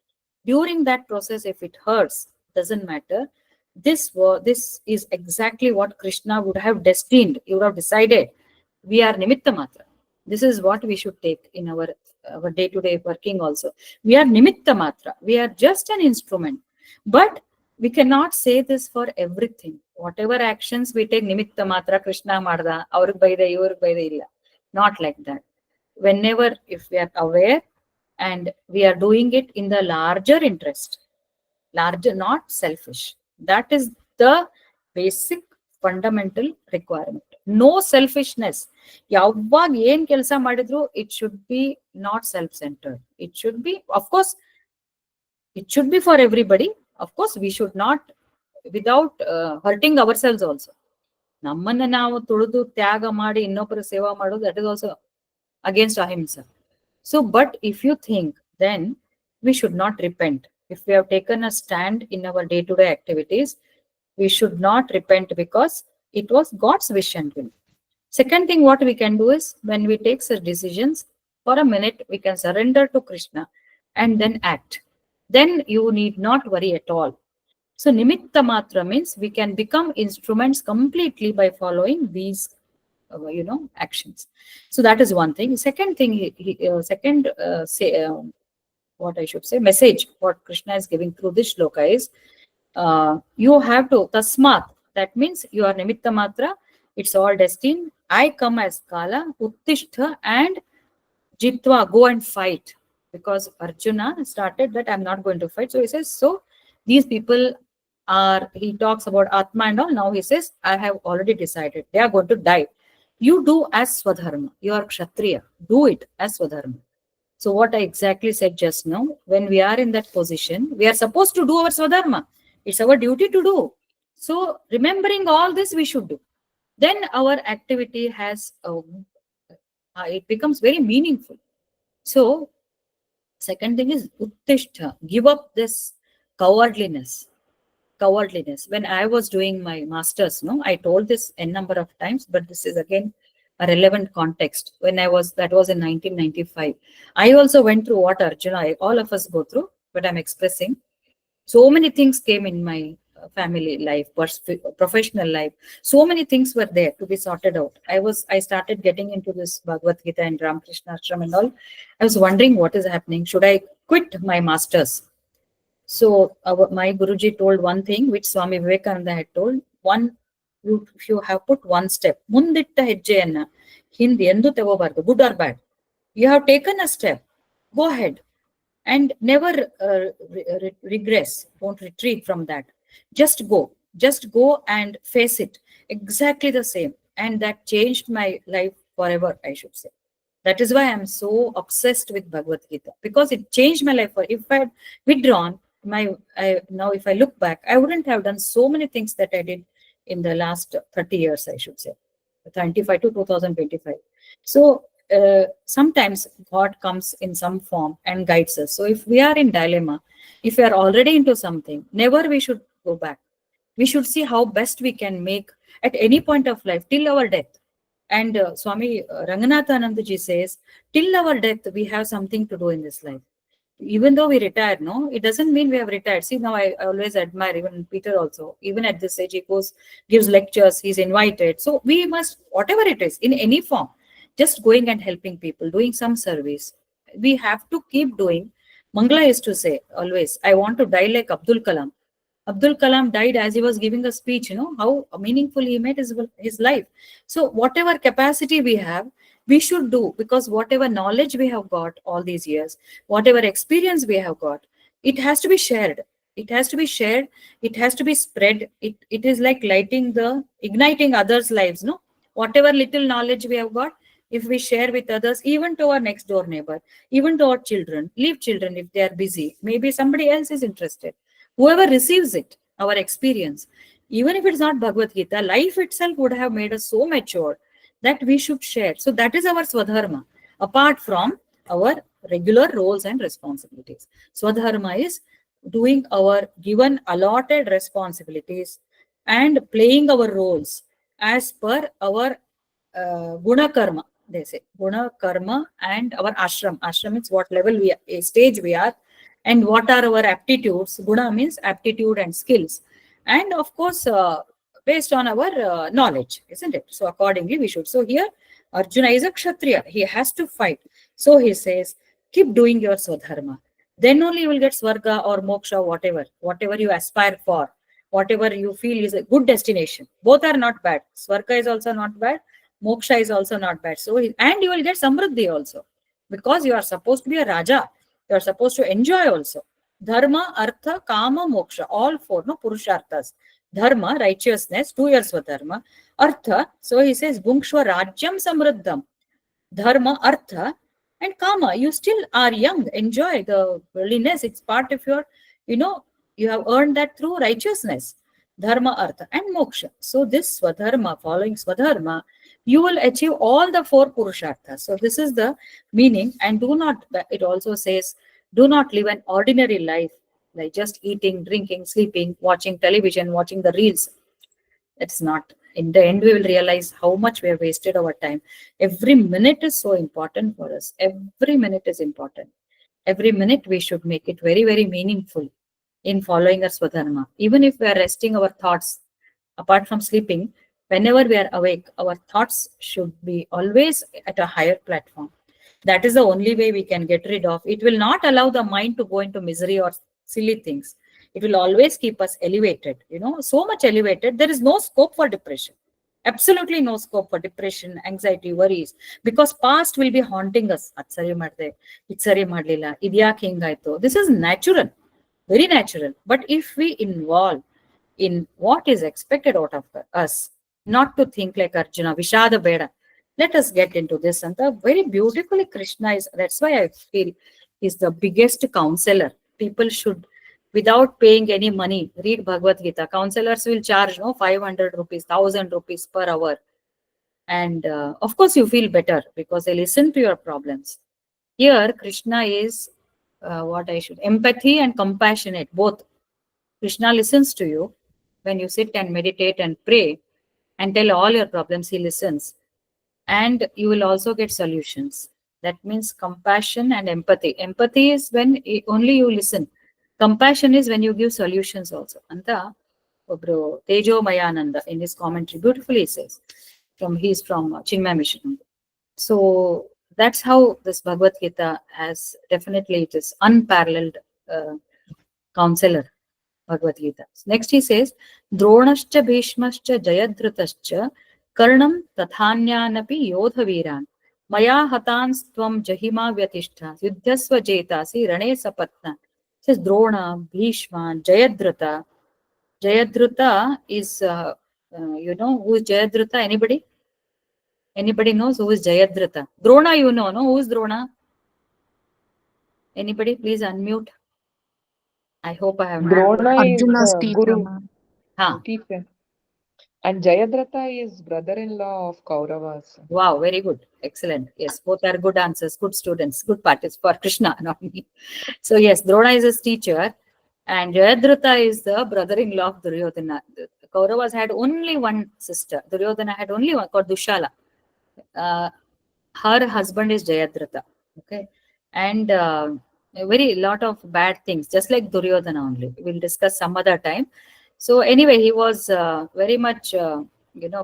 During that process, if it hurts, doesn't matter. This is exactly what Krishna would have destined. He would have decided. We are nimitta matra. This is what we should take in our day-to-day working also. We are nimitta matra. We are just an instrument. But we cannot say this for everything. Whatever actions we take, nimitta matra, Krishna marda, avrige baide, ivrige baide illa. Not like that. Whenever, if we are aware and we are doing it in the larger interest, larger, not selfish. That is the basic fundamental requirement. No selfishness. ಯಾವಾಗ ಏನ್ ಕೆಲಸ ಮಾಡಿದ್ರು, it should be not self-centered. It should be, of course, it should be for everybody. Of course, we should not, without hurting ourselves also. ನಮ್ಮನ್ನ ನಾವು ತುಳಿದು ತ್ಯಾಗ ಮಾಡಿ ಇನ್ನೊಬ್ಬರ ಸೇವಾ ಮಾಡೋದು, that is also against ahimsa. So, but if you think, then we should not repent. If we have taken a stand in our day-to-day activities, we should not repent, because it was God's wish and will. Second thing, what we can do is, when we take such decisions, for a minute, we can surrender to Krishna and then act. Then you need not worry at all. So, nimitta matra means we can become instruments completely by following these actions. So that is one thing. Second thing, what I should say, message what Krishna is giving through this shloka is, you have to tasmat. That means you are nimitta matra. It's all destined. I come as Kala, Uttishtha, and Jitva, go and fight. Because Arjuna started that I'm not going to fight. So he says, so these people are, he talks about Atma and all. Now he says, I have already decided they are going to die. You do as Swadharma. You are Kshatriya. Do it as Swadharma. So what I exactly said just now, when we are in that position, we are supposed to do our Swadharma. It's our duty to do. So remembering all this, we should do. Then our activity has, it becomes very meaningful. So second thing is Uttishtha. Give up this cowardliness. When I was doing my masters, I told this n number of times, but this is again a relevant context. That was in 1995. I also went through what Arjuna, all of us go through, but I'm expressing. So many things came in my family life, professional life. So many things were there to be sorted out. I started getting into this Bhagavadgita and Ramakrishna Ashram and all. I was wondering what is happening. Should I quit my masters? So my Guruji told one thing, which Swami Vivekananda had told. If you have put one step, munditta hejjeyanna hindi endu tegobardu, good or bad. You have taken a step, go ahead and never regress. Don't retreat from that. Just go and face it. Exactly the same. And that changed my life forever, I should say. That is why I'm so obsessed with Bhagavad Gita, because it changed my life. If I had withdrawn, now if I look back, I wouldn't have done so many things that I did in the last 30 years, I should say, 25 to 2025. So sometimes God comes in some form and guides us. So if we are in dilemma, if we are already into something, never we should go back. We should see how best we can make at any point of life till our death. And Swami Ranganathanandaji says, till our death, we have something to do in this life. Even though we retired, no, it doesn't mean we have retired. See, now I always admire even Peter also. Even at this age, he goes, gives lectures, he's invited. So we must, whatever it is, in any form, just going and helping people, doing some service. We have to keep doing. Mangala used to say always, I want to die like Abdul Kalam. Abdul Kalam died as he was giving a speech, how meaningful he made his life. So, whatever capacity we have, we should do, because whatever knowledge we have got all these years, whatever experience we have got, it has to be shared. It has to be shared. It has to be spread. It is like igniting others' lives, no? Whatever little knowledge we have got, if we share with others, even to our next door neighbor, even to our children, leave children if they are busy, maybe somebody else is interested, whoever receives it, our experience, even if it's not Bhagavad Gita, life itself would have made us so mature that we should share. So that is our Swadharma, apart from our regular roles and responsibilities. Swadharma is doing our given allotted responsibilities and playing our roles as per our guna karma. They say guna karma and our ashram. Ashram is what level stage we are, and what are our aptitudes. Guna means aptitude and skills, and of course based on our knowledge, isn't it? So accordingly we should. So here Arjuna is a kshatriya, he has to fight. So he says, keep doing your swadharma, then only you will get swarga or moksha, whatever you aspire for, whatever you feel is a good destination. Both are not bad. Swarga is also not bad, moksha is also not bad. So and you will get samruddhi also, because you are supposed to be a raja, you are supposed to enjoy also. Dharma, Artha, Kama, Moksha, all four, no, Purusharthas. Dharma, righteousness, 2 years for Dharma. Artha, so he says, Bhungshva Rajyam Samruddham. Dharma, Artha, and Kama. You still are young. Enjoy the worldliness. It's part of your, you have earned that through righteousness. Dharma, Artha, and Moksha. So this Swadharma, following Swadharma, you will achieve all the 4 Purusharthas. So this is the meaning. And do not, it also says, do not live an ordinary life, like just eating, drinking, sleeping, watching television, watching the reels. It's not. In the end, we will realize how much we have wasted our time. Every minute is so important for us. Every minute is important. Every minute we should make it very, very meaningful in following our Swadharma. Even if we are resting our thoughts, apart from sleeping, whenever we are awake, our thoughts should be always at a higher platform. That is the only way we can get rid of. It will not allow the mind to go into misery or silly things. It will always keep us elevated, so much elevated. There is no scope for depression. Absolutely no scope for depression, anxiety, worries, because past will be haunting us. Atsari madde, itsari madlila, idyake hingaito. This is natural, very natural. But if we involve in what is expected out of us, not to think like Arjuna, Vishada Beda. Let us get into this. And the very beautifully Krishna is, that's why I feel is the biggest counselor. People should, without paying any money, read Bhagavad Gita. Counselors will charge 500 rupees, 1000 rupees per hour. And of course, you feel better because they listen to your problems. Here, Krishna is empathy and compassionate, both. Krishna listens to you when you sit and meditate and pray and tell all your problems. He listens, and you will also get solutions. That means compassion and empathy. Empathy is when only you listen. Compassion is when you give solutions also. Anta Bro Tejo Mayananda in his commentary beautifully says, he's from Chinmay Mission. So that's how this Bhagavad Gita has, definitely it is unparalleled counselor, Bhagavad Gita. Next he says, Dronascha Bhishmascha Jayadrutascha Karnam Tathanyanapi Yodhaviran Maya Hatanstvam Jahima Vyatishta Yuddhasva Jetasi Rane Sapatna. Says Drona, Bhishma, Jayadruta. Jayadruta is, who is Jayadruta? Anybody? Anybody knows who is Jayadruta? Drona, no? Who is Drona? Anybody? Please unmute. I hope I have not. Drona is Arjuna's teacher, Guru, ma'am. teacher. And Jayadratha is brother-in-law of Kauravas. Wow, very good. Excellent. Yes, both are good answers, good students, good parties for Krishna, not me. So yes, Drona is his teacher and Jayadratha is the brother-in-law of Duryodhana. The Kauravas had only one sister. Duryodhana had only one called Dushala. Uh, her husband is Jayadratha. Okay. And a very lot of bad things, just like Duryodhana only. We'll discuss some other time. So anyway, he was very much,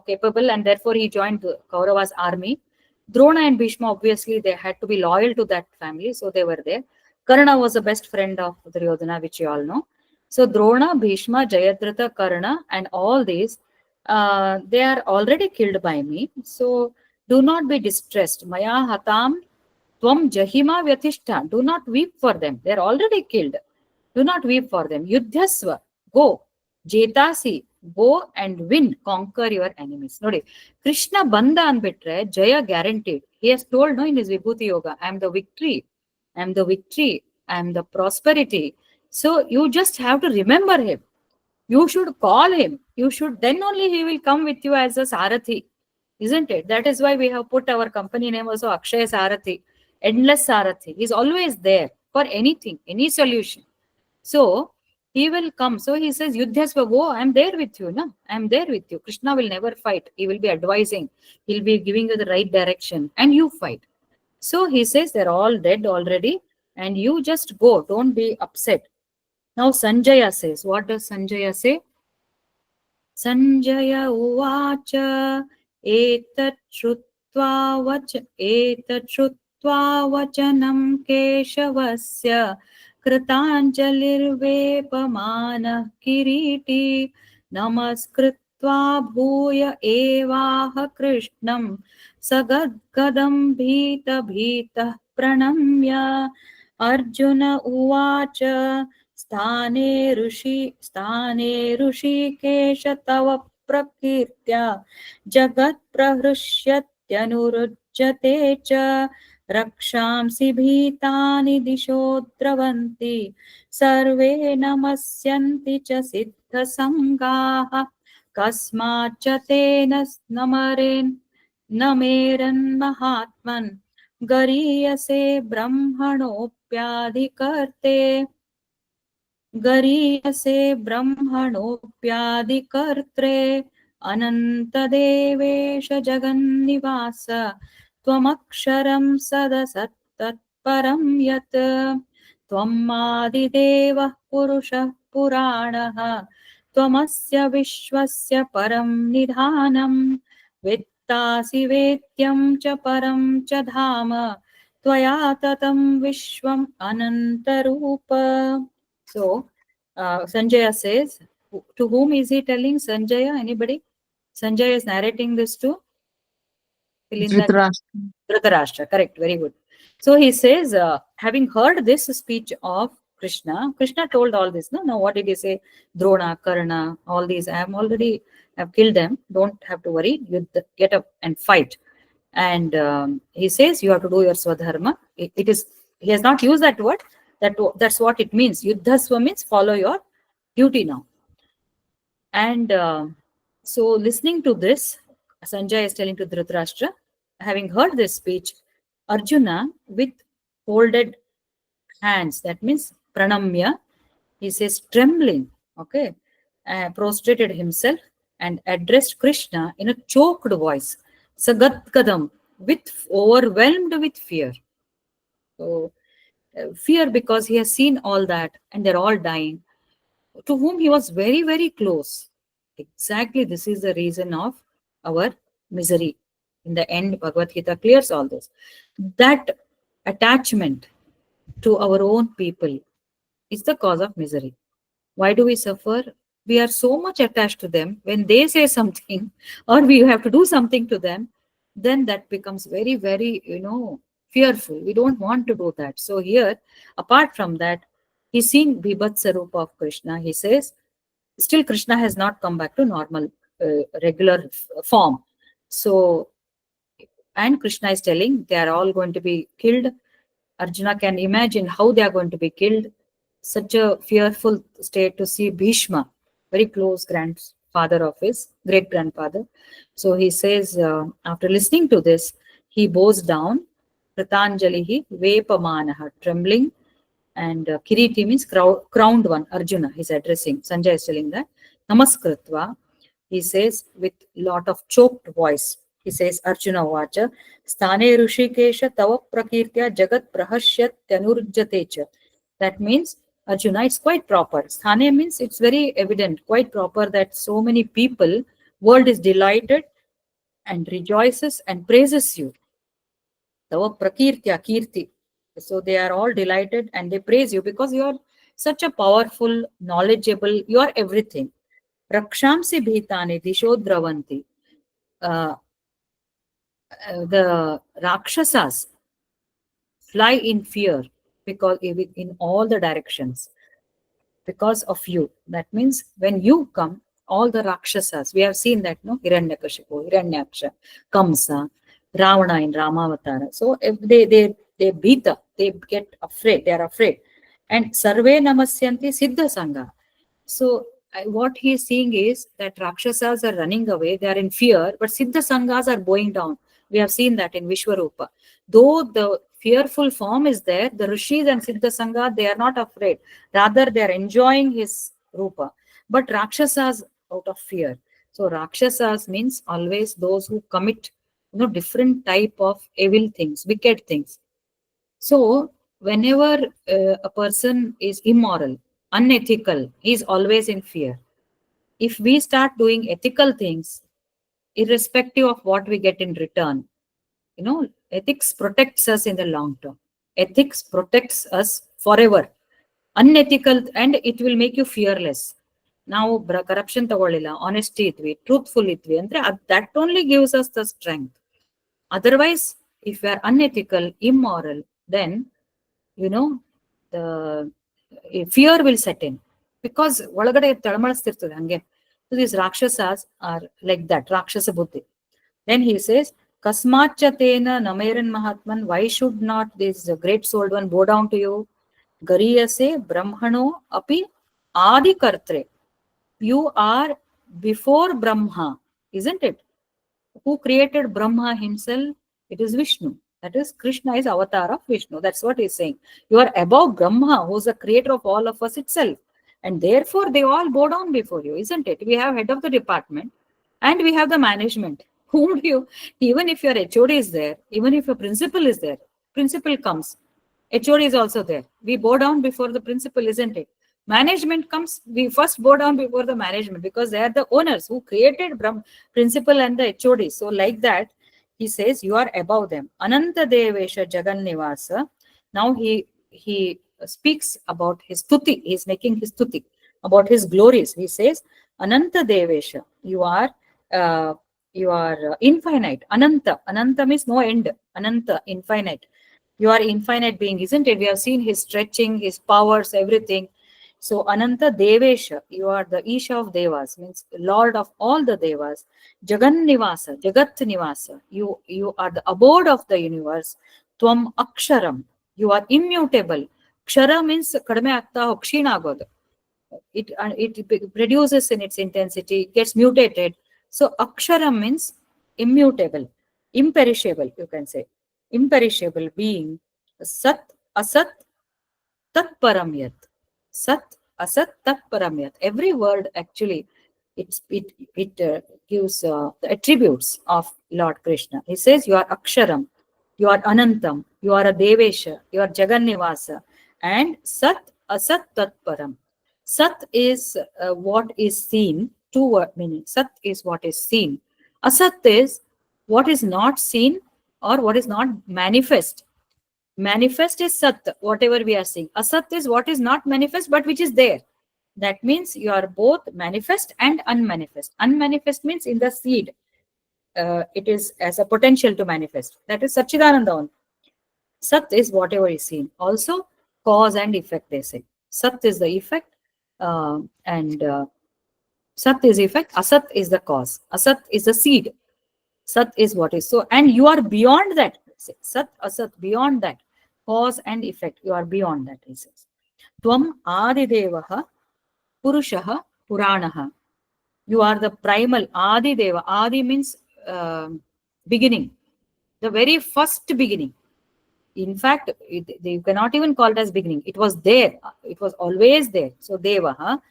capable, and therefore he joined the Kaurava's army. Drona and Bhishma, obviously, they had to be loyal to that family, so they were there. Karna was the best friend of Duryodhana, which you all know. So Drona, Bhishma, Jayadratha, Karna, and all these, they are already killed by me. So do not be distressed. Maya hatam tvam jahima vyatishta. Do not weep for them. They are already killed. Do not weep for them. Yudhyasva. Go. Jetasi. Go and win. Conquer your enemies. Nodi. Krishna banda anbitre. Jaya guaranteed. He has told no in his Vibhuti Yoga. I am the victory. I am the victory. I am the prosperity. So you just have to remember him. You should call him. You should, then only he will come with you as a Sarathi. Isn't it? That is why we have put our company name also Akshay Sarathi, endless Sarathi. He's always there for anything, any solution. So he will come. So he says, Yudhyasva, go, I'm there with you. No? I'm there with you. Krishna will never fight. He will be advising. He'll be giving you the right direction and you fight. So he says, they're all dead already and you just go. Don't be upset. Now Sanjaya says, what does Sanjaya say? Sanjaya uvacha etat shrutva vachanam keshavasya kritanjalirvepamanah kiriti namaskritva bhuya evaha krishnam sagadgadam bhita bhita pranamya arjuna uvacha स्थाने ऋषिकेश तव प्रकीर्त्या जगत्प्रहृष्यत्यनुरुज्यते च रक्षांसि भीतानि दिशो द्रवन्ति सर्वे नमस्यन्ति च सिद्धसङ्गाः कस्माच्च तेन नमेरन्महात्मन् गरीयसे ब्रह्मणोऽप्याधिकर्ते गरीयसे ब्रह्मणोऽप्यादिकर्त्रे अनन्तदेवेश जगन्निवास त्वमक्षरं सदसत्तत्परं यत् त्वमादिदेवः पुरुषः पुराणः त्वमस्य विश्वस्य परं निधानं वेत्तासि वेद्यं च परं च धाम त्वया ततं विश्वम् अनन्तरूप. So, Sanjaya says, to whom is he telling? Sanjaya, anybody? Sanjaya is narrating this to? Fill in that. Dhritarashtra. Dhritarashtra, correct, very good. So he says, having heard this speech of Krishna, Krishna told all this. No, now what did he say? Drona, Karna, all these. I have killed them. Don't have to worry. You get up and fight. And he says, you have to do your swadharma. It is. He has not used that word. That's what it means. Yuddhasva means follow your duty now. And so listening to this, Sanjay is telling to Dhritarashtra, having heard this speech, Arjuna with folded hands, that means pranamya, he says trembling, okay, prostrated himself and addressed Krishna in a choked voice, Sagat with overwhelmed with fear. So fear because he has seen all that and they're all dying, to whom he was very, very close. Exactly, this is the reason of our misery. In the end, Bhagavad-gita clears all this. That attachment to our own people is the cause of misery. Why do we suffer? We are so much attached to them. When they say something or we have to do something to them, then that becomes very, very, fearful. We don't want to do that. So here, apart from that, he's seeing Bhibhatsarupa of Krishna. He says, still Krishna has not come back to normal, regular form. So, and Krishna is telling they are all going to be killed. Arjuna can imagine how they are going to be killed. Such a fearful state to see Bhishma, very close grandfather of his great grandfather. So he says, after listening to this, he bows down, Pratanjalihi Vepamanaha, trembling, and Kiriti means crowned one, Arjuna, he's addressing. Sanjay is telling that. Namaskritva, he says with lot of choked voice, He says, Arjuna Vacha, Sthane Rishikesha Tava Prakirtya Jagat Prahashyat cha. That means, Arjuna, it's quite proper. Sthane means it's very evident, quite proper that so many people, world is delighted and rejoices and praises you. Tava Prakirtya Kirti. So they are all delighted and they praise you because you are such a powerful, knowledgeable, you are everything. Rakshamsi Bhitani Dishodravanti. Uh, the Rakshasas fly in fear because in all the directions because of you. That means when you come, all the Rakshasas, we have seen that, no? Hiranyakashipu, Hiranyaksha, Kamsa, Ravana in Ramavatara. So if they beat up, they get afraid, they are afraid. And Sarve Namasyanti Siddha Sangha. So what he is seeing is that Rakshasas are running away, they are in fear, but Siddha Sanghas are going down. We have seen that in Vishwaroop. Though the fearful form is there, the Rishis and Siddha Sangha, they are not afraid. Rather, they are enjoying his Rupa. But Rakshasas out of fear. So Rakshasas means always those who commit, different type of evil things, wicked things. So whenever a person is immoral, unethical, he is always in fear. If we start doing ethical things, irrespective of what we get in return, ethics protects us in the long term. Ethics protects us forever. Unethical, and it will make you fearless. ನಾವು corruption ತಗೊಳ್ಳಿಲ್ಲ, honesty ಇದ್ವಿ, truthful ಇದ್ವಿ ಅಂದ್ರೆ that only gives us the strength. Otherwise, if we are unethical, immoral, then the fear will set in because ಒಳಗಡೆ ತಳಮಳಿಸ್ತಿರ್ತದೆ ಹಂಗೆ. So these Rakshasas are like that, Rakshasa buddhi. Then he says, Kasmachatena Nameran Mahatman, why should not this great souled one bow down to you? Gariyase Brahmano api Adi Kartre. You are before Brahma, isn't it? Who created Brahma himself? It is Vishnu. That is, Krishna is avatar of Vishnu. That's what he's saying. You are above Brahma, who's the creator of all of us itself. And therefore, they all bow down before you, isn't it? We have head of the department and we have the management. Who do you, even if your HOD is there, even if your principal is there, principal comes, HOD is also there. We bow down before the principal, isn't it? Management comes, we first bow down before the management because they are the owners who created principal and the HOD. So like that, he says you are above them. Ananta Devesha Jagan Nivasa. Now he speaks about his stuti. He is making his stuti about his glories. He says Ananta Devesha. You are infinite. Ananta means no end. Ananta, infinite. You are infinite being, isn't it? We have seen his stretching, his powers, everything. So Ananta Devesha, you are the Isha of Devas, means Lord of all the Devas. Jagan Nivasa, Jagat Nivasa, you are the abode of the universe. Tvam Aksharam, you are immutable. Kshara means kadme agta kshina agodu. It reduces in its intensity, gets mutated. So Aksharam means immutable, imperishable, you can say. Imperishable being. Sat, Asat, Tat Paramyat. Sat, Asat, Tat Paramyat. Every word actually, it gives the attributes of Lord Krishna. He says, you are Aksharam, you are Anantam, you are a Devesha, you are Jagannivasa, and Sat, Asat, Tat Param. Sat is what is seen, two word meaning. Sat is what is seen. Asat is what is not seen or what is not manifest. Manifest is Sat, whatever we are seeing. Asat is what is not manifest but which is there. That means you are both manifest and unmanifest. Unmanifest means in the seed. It is as a potential to manifest. That is Satchidananda only. Sat is whatever is seen. Also, cause and effect, they say. Sat is the effect, and Sat is effect. Asat is the cause. Asat is the seed. Sat is what is. So, and you are beyond that. Sat, Asat, beyond that. Cause and effect. You are beyond that, he says. Tvam Adidevaha Purushaha Puranaha. You are the primal Adi Deva. Adi means beginning. The very first beginning. In fact, you cannot even call it as beginning. It was there. It was always there. So Devaha,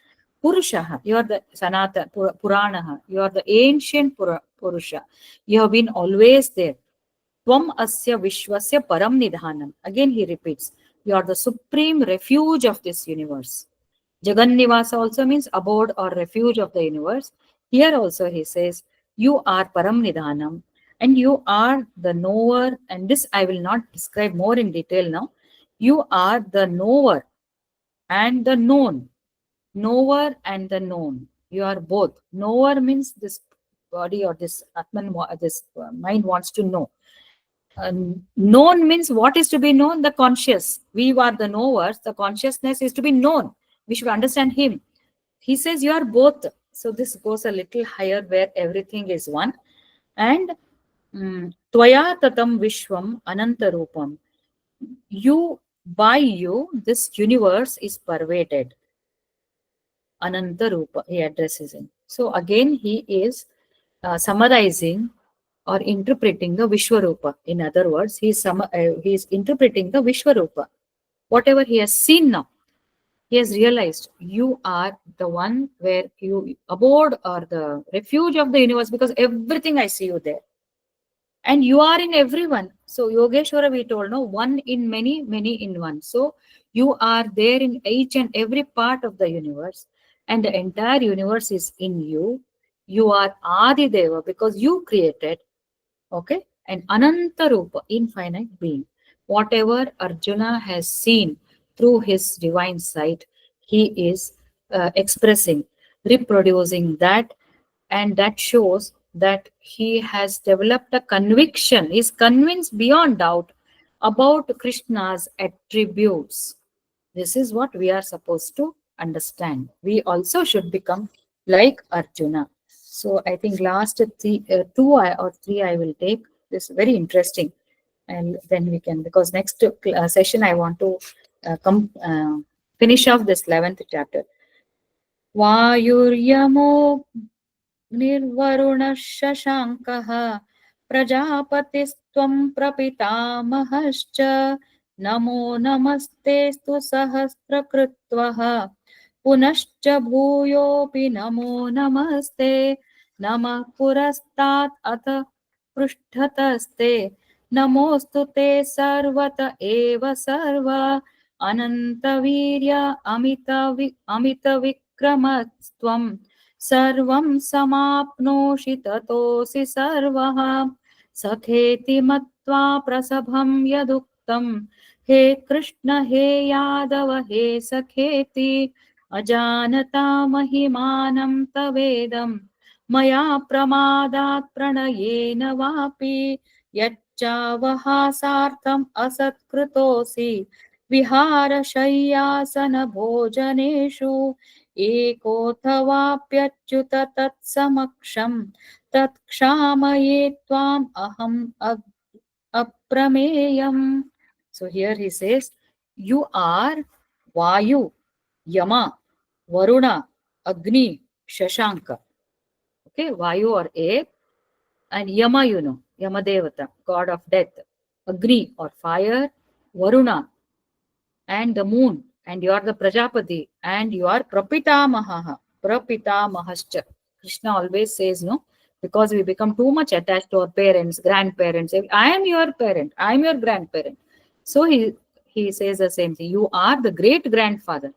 Purushaha. You are the Sanata, Puranaha. You are the ancient Purusha. You have been always there. Tvam asya vishwasya param nidhanam. Again he repeats, you are the supreme refuge of this universe. Jagannivasa also means abode or refuge of the universe. Here also he says, you are param nidhanam and you are the knower. And this I will not describe more in detail now. You are the knower and the known. Knower and the known. You are both. Knower means this body or this Atman, this mind wants to know. Known means what is to be known? The conscious. We are the knowers. The consciousness is to be known. We should understand him. He says you are both. So this goes a little higher where everything is one. And Tvaya tatam vishwam anantarupam. You, by you, this universe is pervaded. Anantarupa, he addresses him. So again, he is summarizing or interpreting the Vishwarupa. In other words, he is interpreting the Vishwarupa. Whatever he has seen now, he has realized you are the one where you abode or the refuge of the universe because everything I see you there. And you are in everyone. So Yogeshwara, we told, no, one in many, many in one. So you are there in each and every part of the universe, and the entire universe is in you. You are Adi Deva because you created, okay, and Ananta Rupa, infinite being. Whatever Arjuna has seen through his divine sight, he is expressing, reproducing that, and that shows that he has developed a conviction, is convinced beyond doubt about Krishna's attributes. This is what we are supposed to understand. We also should become like Arjuna. So I think last or three I will take. This very interesting, and then we can, because next session I want to finish off this 11th chapter. Vayuryamo निर्वरुणः शशाङ्कः प्रजापतिस्त्वं प्रपितामहश्च नमो नमस्तेऽस्तु सहस्रकृत्वः पुनश्च भूयोऽपि नमो नमस्ते नमः पुरस्तात् अथ पृष्ठतस्ते नमोऽस्तु ते सर्वत एव सर्व अनन्तवीर्य अमितविक्रमस्त्वम् सर्वं समाप्नोषि ततोऽसि सर्वः सखेति मत्वा प्रसभं यदुक्तं हे कृष्ण हे यादव हे सखेति अजानता महिमानं तवेदं मया प्रमादात् प्रणयेन वापि यच्चावहासार्थम् असत्कृतोऽसि विहारशय्यासनभोजनेषु एकोऽथवाप्यच्युत तत्समक्षं तत्क्षामये त्वाम् अहम् अप्रमेयम्. So here he says, you are Vayu, Yama, Varuna, Agni, Shashanka. Okay, Vayu or air, and Yama, you know, Yamadevata, god of death. Agni or fire, Varuna, and the moon, and you are the Prajapati, and you are Prapitamaha, Prapitamahascha. Krishna always says, no, because we become too much attached to our parents, grandparents. I am your parent, I am your grandparent. So he says the same thing. You are the great grandfather.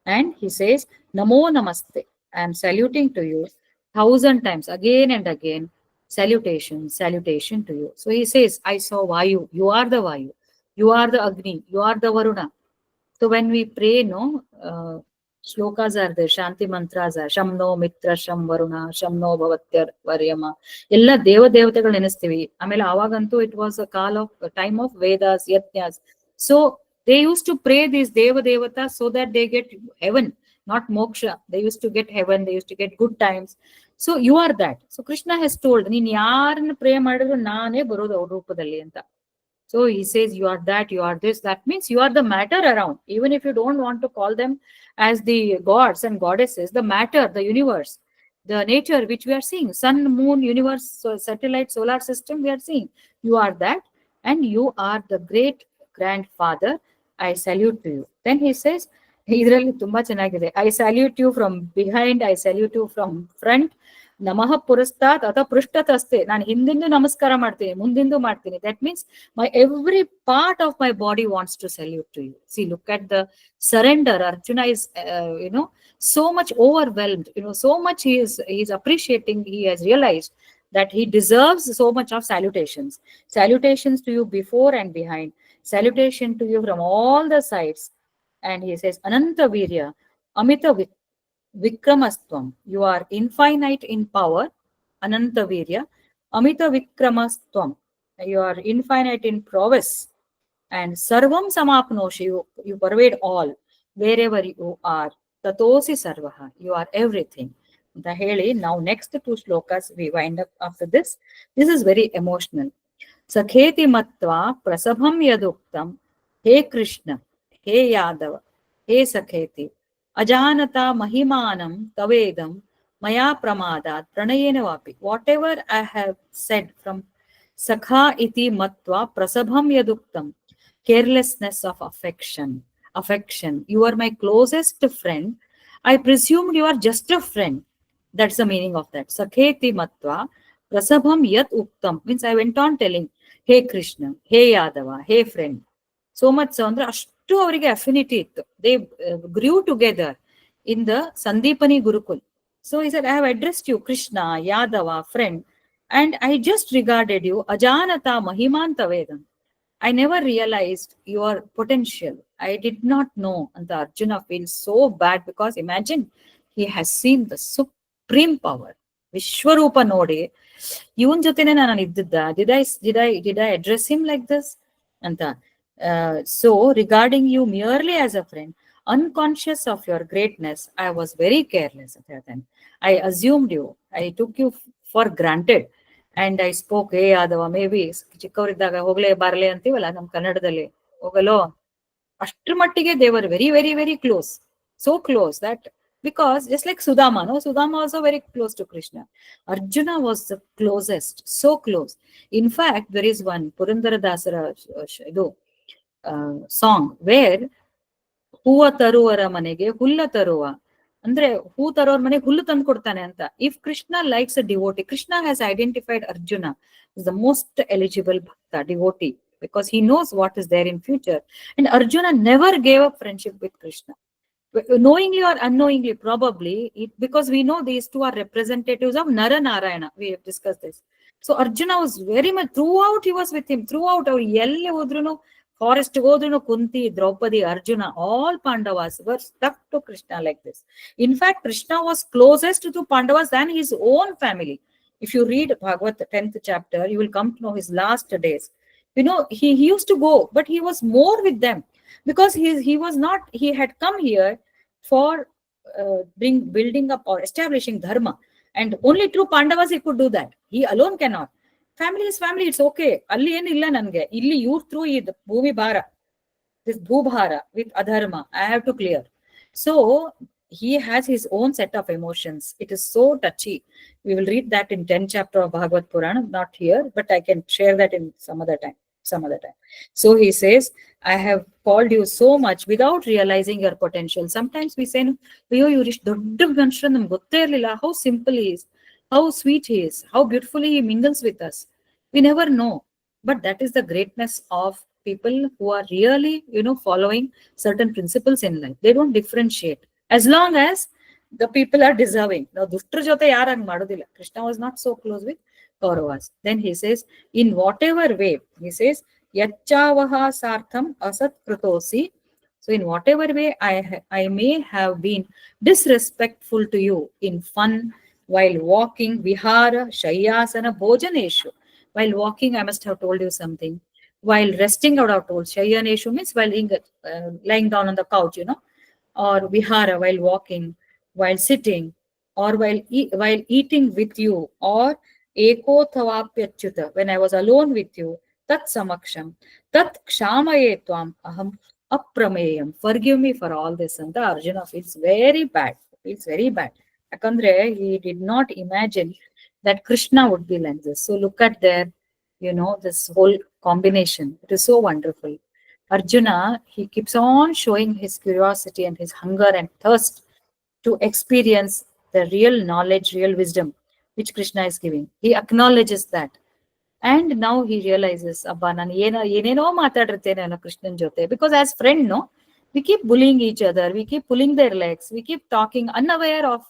And he says, Namo Namaste. I am saluting to you 1,000 times, again and again. Salutation, salutation to you. So he says, I saw Vayu. You are the Vayu. You are the Agni. You are the Varuna. So when we pray, no, shlokas are there, Shanti mantras are, Shamno Mitra Sham Varuna, Shamno Bhavatyar Varyama. Ella Deva Devatagal nenestive. Amela Avagantu, it was a time of Vedas, Yajnas. So they used to pray these Deva Devatas so that they get heaven, not moksha. They used to get heaven, they used to get good times. So you are that. So Krishna has told, Neen yaarna pray madidru naane barodu avra roopadalli anta. So he says, you are that, you are this. That means you are the matter around. Even if you don't want to call them as the gods and goddesses, the matter, the universe, the nature which we are seeing, sun, moon, universe, satellite, solar system, we are seeing. You are that, and you are the great grandfather. I salute to you. Then he says, ಇದರಲ್ಲಿ ತುಂಬಾ ಚೆನ್ನಾಗಿದೆ. I salute you from behind, I salute you from front, ನಮಃ ಪುರಸ್ತಾತ್ ಅಥ ಪೃಷ್ಠತಸ್ತೆ. ನಾನು ಹಿಂದಿಂದು ನಮಸ್ಕಾರ ಮಾಡ್ತೀನಿ, ಮುಂದಿಂದು ಮಾಡ್ತೀನಿ. That means my every part of my body wants to salute to you. See, look at the surrender. Arjuna is so much overwhelmed, so much he is appreciating. He has realized that he deserves so much of salutations. Salutations to you before and behind, salutation to you from all the sides. And he says, Ananta Virya, Amita Vikramastvam. You are infinite in power, Ananta Virya, Amita Vikramastvam. You are infinite in prowess. And Sarvam Samapnoshi, you pervade all, wherever you are. Tatosi Sarvaha, you are everything. The Heli, now next two shlokas we wind up after this. This is very emotional. Sakheti Matva Prasabham Yaduktam, He Krishna, He Yadava, He Sakheti, Ajanata Mahimanam Tavedam, Maya Pramadat, Pranayena Vapi. Whatever I have said from Sakha iti Matva Prasabham Yaduktam, carelessness of affection. Affection. You are my closest friend. I presumed you are just a friend. That's the meaning of that. Sakheti Matva Prasabham Yat Uktam. Means I went on telling, Hey Krishna, Hey Yadava, Hey friend. So much so ಅಂದ್ರೆ ಅಷ್ಟು ಅವರಿಗೆ affinity ಇತ್ತು. They grieve together in the Sandipani Gurukul. So he said, I have addressed you Krishna, Yadava, friend, and I just regarded you Ajanata Mahimantavedam. I never realized your potential. I did not know. And the Arjuna feels so bad because imagine he has seen the supreme power. Vishwaroop ನೋಡಿ ಇವನ್ ಜೊತೆನೆ ನಾನು ಇದ್ದಿದ್ದ. Did I address him like this? ಅಂತ. So regarding you merely as a friend, unconscious of your greatness, I was very careless at that time. I assumed you. I took you for granted. And I spoke hey ಆದವ. Maybe ಚಿಕ್ಕವರಿದ್ದಾಗ ಹೋಗ್ಲೇ ಬರ್ಲೆ ಅಂತೀವಲ್ಲ ನಮ್ ಕನ್ನಡದಲ್ಲಿ, ಹೋಗಲೋ, ಅಷ್ಟ್ರ ಮಟ್ಟಿಗೆ they were very very very close. So close that because just like Sudama, no, Sudama also very close to Krishna. Arjuna was the closest, so close. In fact there is one ಪುರಂದರದಾಸರ ಇದು ಸಾಂಗ್ ವೇರ್ ಹೂವ ತರುವರ ಮನೆಗೆ ಹುಲ್ಲ ತರುವ, ಅಂದ್ರೆ ಹೂ ತರೋರ್ ಮನೆಗೆ ಹುಲ್ಲು ತಂದು ಕೊಡ್ತಾನೆ ಅಂತ. If Krishna likes a devotee, Krishna has identified Arjuna is the most eligible ಭಕ್ತ, devotee, because he knows what is there in future. And Arjuna never gave up friendship with Krishna, knowingly or unknowingly, probably because we know these two are representatives of Nara Narayana. We have discussed this. So Arjuna was very much, throughout he was with him, throughout. ಅವರು ಎಲ್ಲಿ ಹೋದ್ರು, forest ಹೋದ್ರು, ಕುಂತಿ, Draupadi, Arjuna, all Pandavas were stuck to Krishna like this. In fact, Krishna was closest to Pandavas than his own family. If you read Bhagavad, the 10th chapter, you will come to know his last days. He used to go, but he was more with them because he was not, he had come here for building up or establishing dharma, and only through Pandavas he could do that. He alone cannot. Family is family, it's okay. ಅಲ್ಲಿ ಏನಿಲ್ಲ ನನ್ಗೆ, ಇಲ್ಲಿ ಇವ್ರ through ಇದು ಭೂಮಿ ಭಾರ, this bhubhara with adharma I have to clear. So he has his own set of emotions. It is so touchy. We will read that in 10th chapter of Bhagavad Purana, not here, but I can share that in some other time. So he says, I have called you so much without realizing your potential. Sometimes we say, ಅಯ್ಯೋ ಇವ್ರು ಇಷ್ಟು ದೊಡ್ಡ ಮನುಷ್ಯರು ನಮ್ಗೆ ಗೊತ್ತೇ ಇರಲಿಲ್ಲ. How simple he is, how sweet he is, how beautifully he mingles with us. We never know. But that is the greatness of people who are really, following certain principles in life. They don't differentiate as long as the people are deserving. Now, dushtra jote yarang madudilla. Krishna was not so close with Kauravas. Then he says, in whatever way, he says, yachavaha sartham asat krutosi. So in whatever way I may have been disrespectful to you in fun, while walking, vihara, shayyasana, bhojaneshu. While walking, I must have told you something. While resting, I would have told. Shayyaneshu means while lying down on the couch, or vihara, while walking, while sitting, or while eating with you, or eko thavaapyachyuta, when I was alone with you, tat samaksham, tat kshamaye tvam aham aprameyam. Forgive me for all this. And the Arjuna feels very bad. Yakandre, he did not imagine that Krishna would be like this. So look at their, this whole combination. It is so wonderful. Arjuna, he keeps on showing his curiosity and his hunger and thirst to experience the real knowledge, real wisdom which Krishna is giving. He acknowledges that. And now he realizes, Abba, ನಾನು ಏನೇನೋ ಮಾತಾಡಿರ್ತೇನೆ ಅನ್ನೋ ಕೃಷ್ಣನ್ ಜೊತೆ. Because as friend, no, we keep bullying each other, we keep pulling their legs, we keep talking unaware of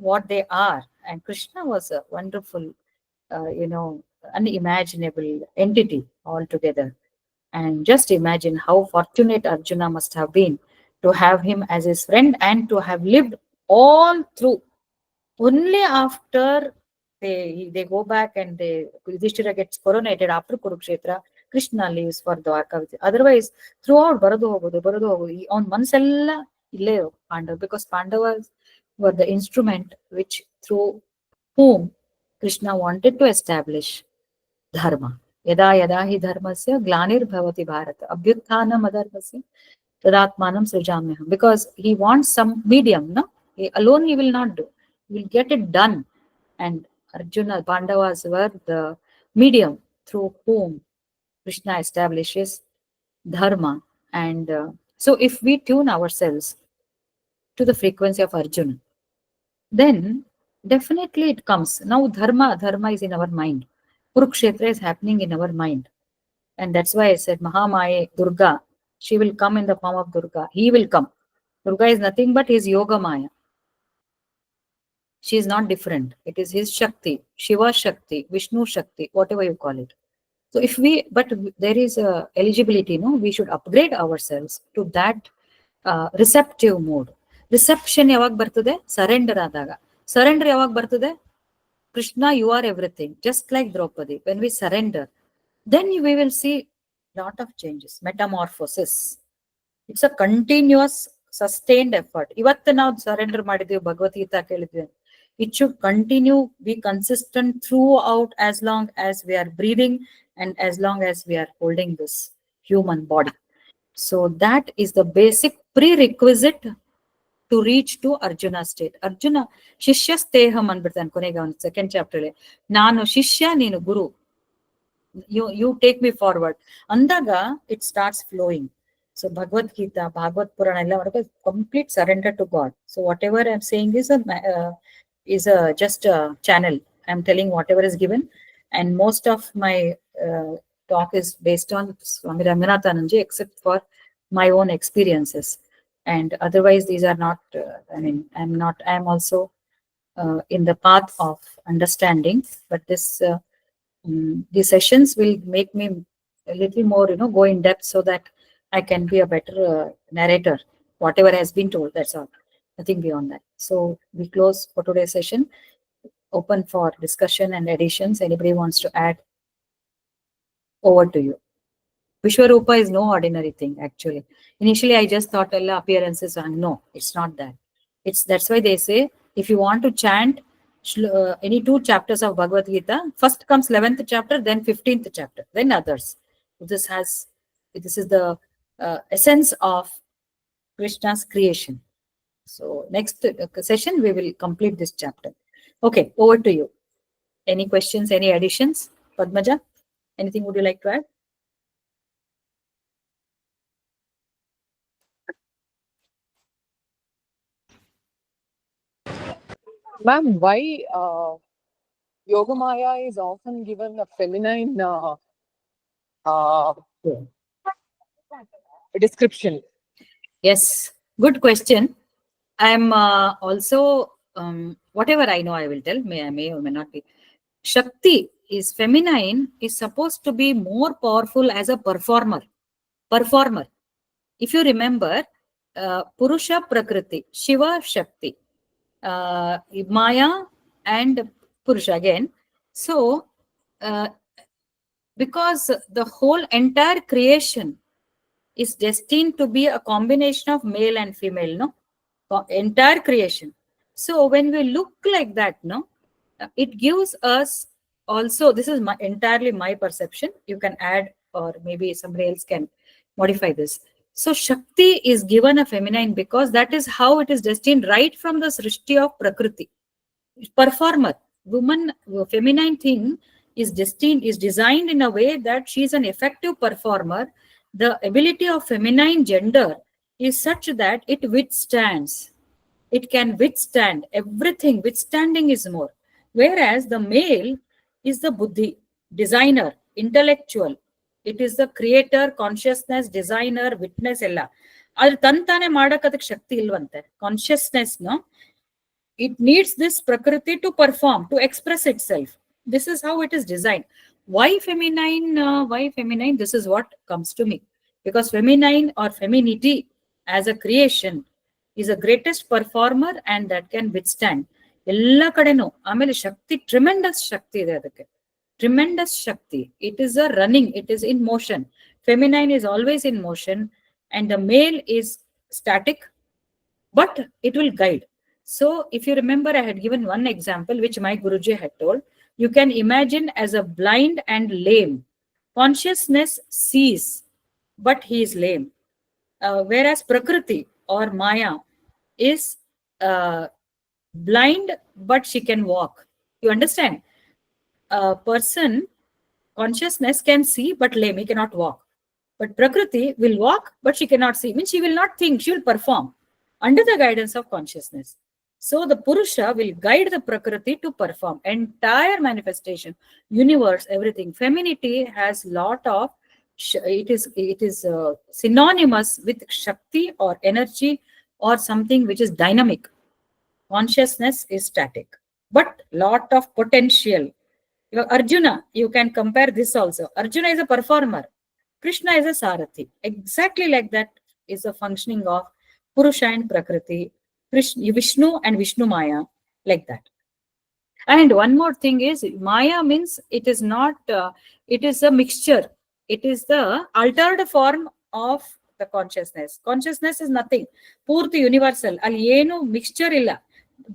what they are. And Krishna was a wonderful, unimaginable entity altogether. And just imagine how fortunate Arjuna must have been to have him as his friend and to have lived all through. Only after they go back and Yudhishthira gets coronated after Kurukshetra, Krishna leaves for Dwarka. Otherwise, throughout Baradu on Mansella Pandava, because Pandavas were the instrument which through whom Krishna wanted to establish dharma. Yada yada hi dharmasya glanir bharata abhyuthanam adharmasya tadatmanam srijamyaham. Because he wants some medium, no? Alone he will not do. He will get it done. And Arjuna, Pandavas were the medium through whom Krishna establishes dharma. And so if we tune ourselves to the frequency of Arjuna, then definitely it comes. Now dharma is in our mind. Kurukshetra is happening in our mind. And that's why I said Mahamaya Durga, she will come in the form of Durga. He will come. Durga is nothing but his Yoga Maya. She is not different. It is his Shakti, Shiva Shakti, Vishnu Shakti, whatever you call it. So but there is a eligibility, no? We should upgrade ourselves to that receptive mode. Reception ಯಾವಾಗ ಬರ್ತದೆ? Surrender ಆದಾಗ. Surrender ಯಾವಾಗ ಬರ್ತದೆ? Krishna, you are everything. Just like Draupadi. When we surrender, then we will see lot of changes, metamorphosis. It's a continuous sustained effort. ಇವತ್ತು ನಾವು surrender ಮಾಡಿದೀವಿ, ಭಗವದ್ಗೀತಾ ಕೇಳಿದ್ವಿ. It should continue, be consistent throughout as long as we are breathing and as long as we are holding this human body. So that is the basic prerequisite to reach to Arjuna state. Arjuna ಶಿಷ್ಯ ಸ್ಥೇಹಂ ಅಂದ್ಬಿಡ್ತಾನೆ ಕೊನೆಗೆ ಅವನು second chapter ಅಲ್ಲಿ. ನಾನು ಶಿಷ್ಯ, ನೀನು ಗುರು. You take me forward. Andaga, it starts flowing. So Bhagavad Gita, Bhagavad Purana, complete surrender to God. So whatever I'm saying is just a channel. I'm telling whatever is given, and most of my talk is based on Swami Ranganathananji, except for my own experiences. And otherwise, these are not. I'm also in the path of understanding, but these sessions will make me a little more, go in depth so that I can be a better narrator. Whatever has been told, that's all. Nothing beyond that. So we close for today's session. Open for discussion and additions. Anybody wants to add? Over to you. Vishwaroop is no ordinary thing, actually. Initially, I just thought all appearances. No, it's not that. That's why they say, if you want to chant any 2 chapters of Bhagavad Gita, first comes 11th chapter, then 15th chapter, then others. This is the essence of Krishna's creation. So next session, we will complete this chapter. Okay, over to you. Any questions, any additions? Padmaja, anything would you like to add? Ma'am, why Yogamaya is often given a feminine description? Yes, good question. I'm also, whatever I know, I will tell. May or may not be. Shakti is feminine, is supposed to be more powerful as a performer. If you remember, Purusha Prakriti, Shiva Shakti, Maya and Purusha again. So, because the whole entire creation is destined to be a combination of male and female, no? Entire creation. So when we look like that, no, it gives us also, this is entirely my perception. You can add, or maybe somebody else can modify this. So Shakti is given a feminine because that is how it is destined right from the Srishti of Prakriti. Performer, woman, feminine thing is designed in a way that she is an effective performer The ability of feminine gender is such that it withstands. It can withstand everything. Withstanding is more. Whereas the male is the buddhi, designer, intellectual. It is the creator, consciousness, designer, witness ಎಲ್ಲ. ಆದ್ರೆ ತಂತಾನೆ ಮಾಡಕ್ ಅದಕ್ಕೆ ಶಕ್ತಿ ಇಲ್ವಂತೆ. Consciousness, no? It needs this prakriti to perform, to express itself. This is how it is designed. Why feminine? Why feminine? This is what comes to me. Because feminine or femininity as a creation is a greatest performer and that can withstand. ಎಲ್ಲ ಕಡೆನೂ ಆಮೇಲೆ ಶಕ್ತಿ, tremendous ಶಕ್ತಿ ಇದೆ ಅದಕ್ಕೆ. Tremendous shakti. It is a running, it is in motion. Feminine is always in motion and the male is static, but it will guide. So if you remember, I had given one example which my Guruji had told. You can imagine as a blind and lame. Consciousness sees, but he is lame. Whereas Prakriti or Maya is blind, but she can walk. You understand? A person, consciousness can see, but lame, he cannot walk. But Prakriti will walk, but she cannot see. Means she will not think, she will perform under the guidance of consciousness. So the Purusha will guide the Prakriti to perform entire manifestation, universe, everything. Femininity has lot of, it is synonymous with Shakti or energy or something which is dynamic. Consciousness is static, but lot of potential. Arjuna, you can compare this also. Arjuna is a performer. Krishna is a Sarathi. Exactly like that is the functioning of Purusha and Prakriti, Krishna, Vishnu and Vishnu Maya, like that. And one more thing is, Maya means it is not, it is a mixture. It is the altered form of the consciousness. Consciousness is nothing. Purti universal. Ali ಏನು mixture ಇಲ್ಲ.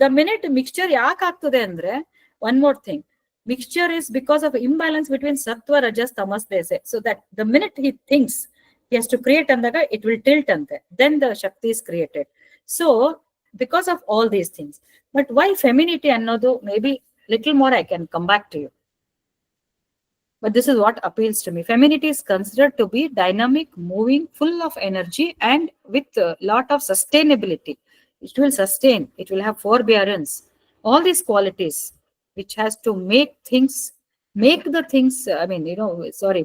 The minute mixture ಯಾಕೆ ಆಗ್ತದೆ ಅಂದ್ರೆ, one more thing. Mixture is because of imbalance between sattva, rajas, tamas, they say. So that the minute he thinks he has to create andaga, it will tilt ante. Then the Shakti is created. So because of all these things. But why femininity ಅನ್ನೋದು, maybe little more I can come back to you. But this is what appeals to me. Femininity is considered to be dynamic, moving, full of energy and with a lot of sustainability. It will sustain, it will have forbearance. All these qualities which has to make things, make the things,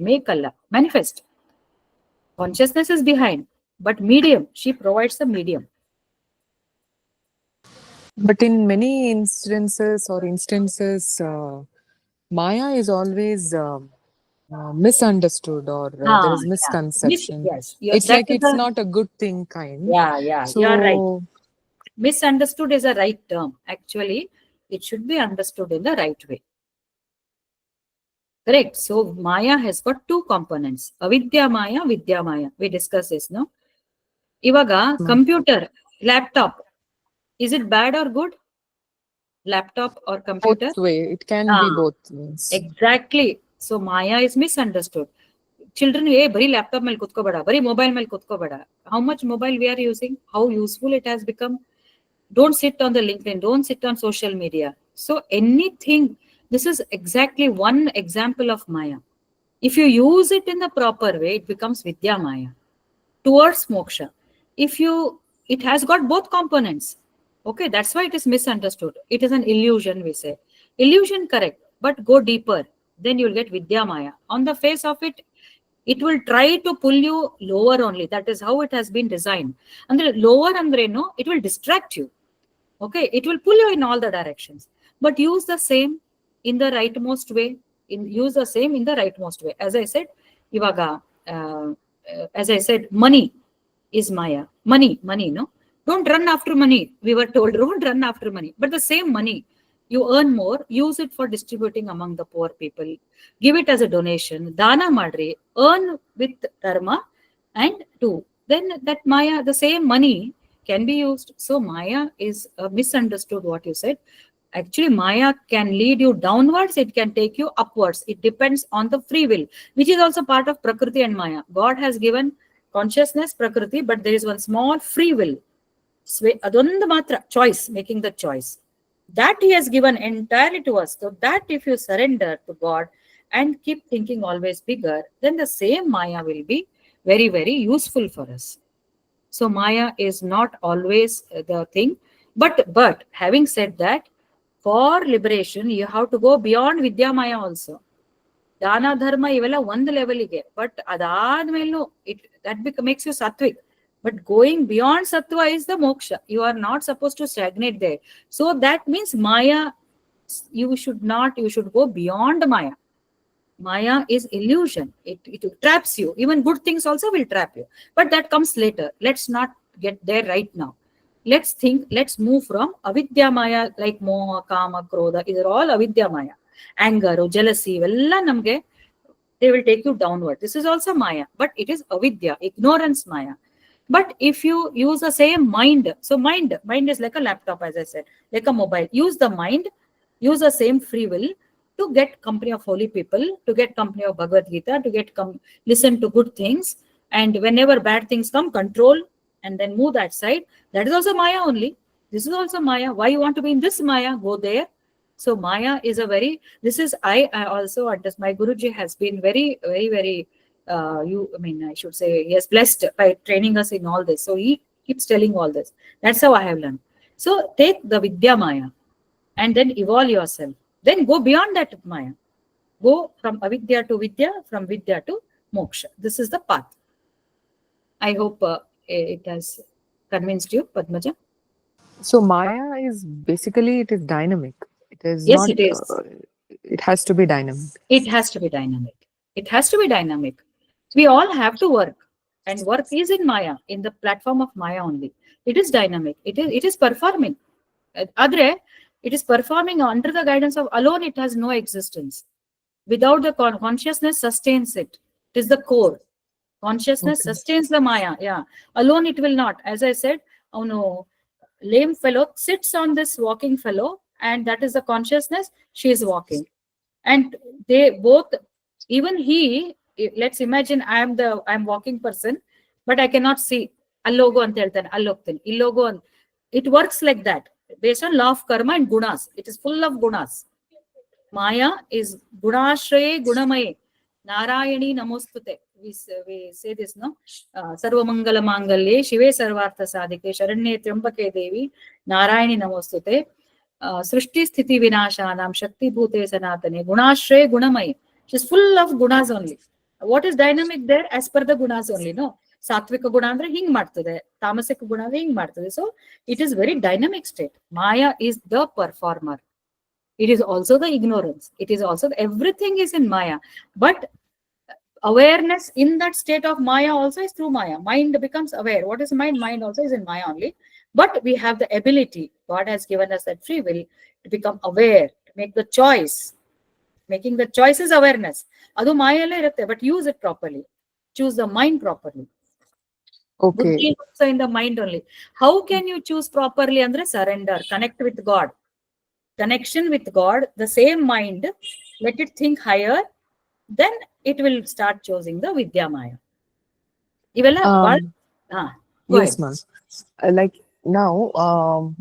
make Allah, manifest. Consciousness is behind, but medium, she provides the medium. But in many instances, Maya is always misunderstood, or there is misconception. Yes, it's like it's not a good thing kind. Yeah, So you're right. Misunderstood is a right term. Actually, it should be understood in the right way. Correct. So Maya has got two components. Avidya Maya, Vidya Maya. We discussed this, no? Ivaga, computer, laptop. Is it bad or good? Laptop or computer? Both way. It can be both ways. Exactly. So Maya is misunderstood. Children, bari laptop ಮೇಲೆ ಕುತ್ಕೋಬೇಡ, bari mobile ಮೇಲೆ ಕುತ್ಕೋಬೇಡ. How much mobile we are using? How useful it has become? Don't sit on the LinkedIn. Don't sit on social media. So anything, this is exactly one example of Maya. If you use it in the proper way, it becomes Vidya Maya towards moksha. It has got both components. Okay, that's why it is misunderstood. It is an illusion, we say. Illusion, correct, but go deeper. Then you'll get Vidya Maya. On the face of it, it will try to pull you lower only. That is how it has been designed. And the lower, no, it will distract you. Okay, it will pull you in all the directions. But use the same in the rightmost way. Use the same in the rightmost way. As I said, Ivaga, money is Maya. Money, no? Don't run after money. We were told, don't run after money. But the same money, you earn more, use it for distributing among the poor people. Give it as a donation. Dana madri, earn with dharma, and do. Then that Maya, the same money can be used. So Maya is misunderstood what you said. Actually, Maya can lead you downwards. It can take you upwards. It depends on the free will, which is also part of Prakriti and Maya. God has given consciousness, Prakriti, but there is one small free will. Adonda matra, choice, making the choice. That he has given entirely to us. So that if you surrender to God and keep thinking always bigger, then the same Maya will be very, very useful for us. So Maya is not always the thing. But having said that, for liberation, you have to go beyond Vidya Maya also. ದಾನ ಧರ್ಮ ಇವೆಲ್ಲ ಒಂದು ಲೆವೆಲ್ಗೆ, but ಅದಾದ್ಮೇಲೂ that makes you sattvic. But going beyond sattva is the moksha. You are not supposed to stagnate there. So that means Maya, you should go beyond Maya. Maya is illusion. It traps you. Even good things also will trap you. But that comes later. Let's not get there right now. Let's move from avidya Maya, like moha, kama, krodha. These are all avidya Maya. Anger, jealousy, vella namge, they will take you downward. This is also Maya, but it is avidya, ignorance Maya. But if you use the same mind, so mind is like a laptop, as I said, like a mobile. Use the mind, use the same free will to get company of holy people, to get company of Bhagavadgita, to listen to good things, and whenever bad things come, control and then move that side. That is also Maya only. This is also Maya. Why you want to be in this Maya? Go there. So Maya is I also understand. My Guruji has been very, very, very, I should say, he has blessed by training us in all this. So he keeps telling all this. That's how I have learned. So take the Vidya Maya and then evolve yourself. Then go beyond that Maya. Go from avidya to Vidya, from Vidya to moksha. This is the path. I hope it has convinced you, Padmaja. So Maya is basically, it is dynamic. It is Yes, not. it is. It has to be dynamic. It has to be dynamic. It has to be dynamic. We all have to work, and work is in Maya, in the platform of Maya only. It is dynamic. It is performing. Adre, it is performing under the guidance of alone. It has no existence. Without the consciousness sustains it. It is the core. Consciousness Okay. sustains the Maya. Yeah, alone it will not. As I said, oh no, lame fellow sits on this walking fellow, and that is the consciousness. She is walking, and they both, even he, let's imagine I'm walking person, but I cannot see. Allogo anta heltane, allogtene, illogo. It works like that, based on law of karma and gunas. It is full of gunas. Maya is gunashraye gunamaye. Narayani namostute. We say this, no? Sarvamangala mangalye shive sarvartha sadhike sharanye tyambake devi narayani namostute. Srishti sthiti vinashanam shakti bhute sanatane gunashraye gunamaye. She's full of gunas only. What is dynamic there? As per the gunas only, no? ಸಾತ್ವಿಕ ಗುಣ ಅಂದ್ರೆ ಹಿಂಗ್ ಮಾಡ್ತದೆ, ತಾಮಸಿಕ ಗುಣ ಅಂದ್ರೆ ಹಿಂಗ್ ಮಾಡ್ತದೆ. So it is very dynamic state. Maya is the performer. It is also the ignorance. It is also everything is in Maya. But awareness in that state of Maya also is through Maya. Mind becomes aware. What is mind? Mind also is in Maya only. But we have the ability. God has given us that free will to become aware, to make the choice. Making the choice is awareness. Adu Maya alle irutte, but use it properly. Choose the mind properly. Okay. Buddhi is also in the mind only. How can you choose properly? Andre surrender, connect with God. Connection with God, the same mind, let it think higher, then it will start choosing the Vidya Maya. Ivella, go Yes, ahead. ma'am. Like now,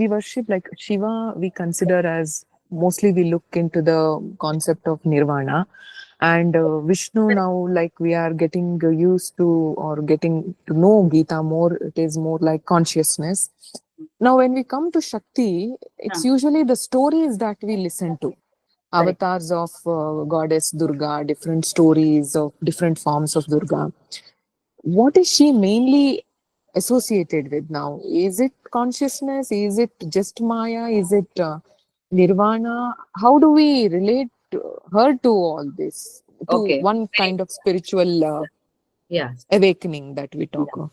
we worship like Shiva. We consider as mostly we look into the concept of nirvana, and Vishnu now, like we are getting used to or getting to know Gita more. It is more like consciousness. Now, when we come to Shakti, it's usually the stories that we listen to. Avatars of goddess Durga, different stories of different forms of Durga. What is she mainly associated with now? Is it consciousness? Is it just Maya? Is it Nirvana? How do we relate her to all this? To Okay. one kind of spiritual awakening that we talk of.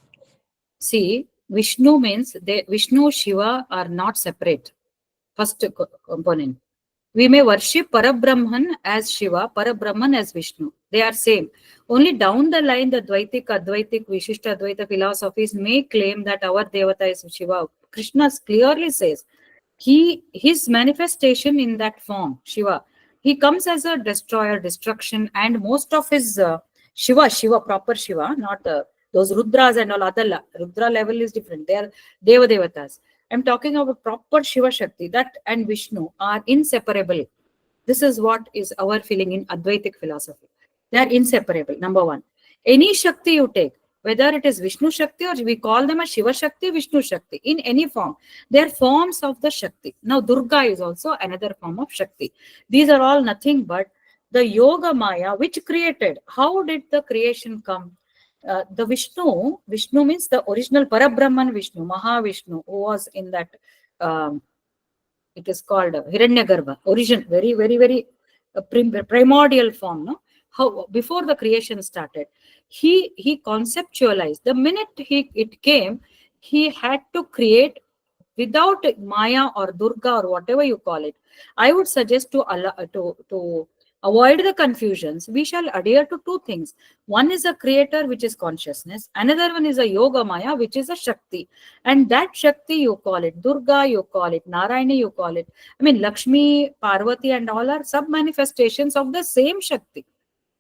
See, Vishnu means Vishnu, Shiva are not separate. First component. We may worship Parabrahman as Shiva, Parabrahman as Vishnu. They are same. Only down the line, the Dvaitik, Advaitik, Vishishta Advaita philosophies may claim that our Devata is Shiva. Krishna clearly says, his manifestation in that form, Shiva, he comes as a destroyer, destruction, and most of his Shiva, proper Shiva, not those Rudras and all other. Rudra level is different. They are Devatas. I'm talking about proper Shiva Shakti, that and Vishnu are inseparable. This is what is our feeling in Advaitic philosophy. They are inseparable, number one. Any Shakti you take, whether it is Vishnu Shakti or we call them as Shiva Shakti, Vishnu Shakti, in any form, they are forms of the Shakti. Now, Durga is also another form of Shakti. These are all nothing but the Yoga Maya, which created. How did the creation come? The Vishnu means the original Parabrahman Vishnu, Mahavishnu, who was in that, um, it is called Hiranyagarbha, origin, very, very, very primordial form. No, how before the creation started, he conceptualized. The minute it came, he had to create without Maya or Durga or whatever you call it. I would suggest to allow, to avoid the confusions. We shall adhere to two things. One is a creator, which is consciousness. Another one is a Yoga Maya, which is a Shakti. And that Shakti, you call it Durga, you call it Narayani, you call it. I mean, Lakshmi, Parvati, and all are sub manifestations of the same Shakti.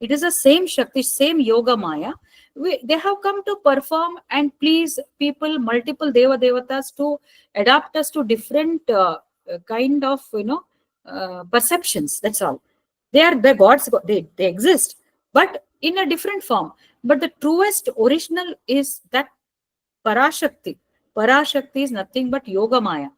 It is the same Shakti, same Yoga Maya. They have come to perform and please people, multiple Deva Devatas, to adapt us to different kind of, perceptions. That's all. They are the gods, they exist, but in a different form. But the truest original is that Parashakti. Parashakti is nothing but Yoga Maya,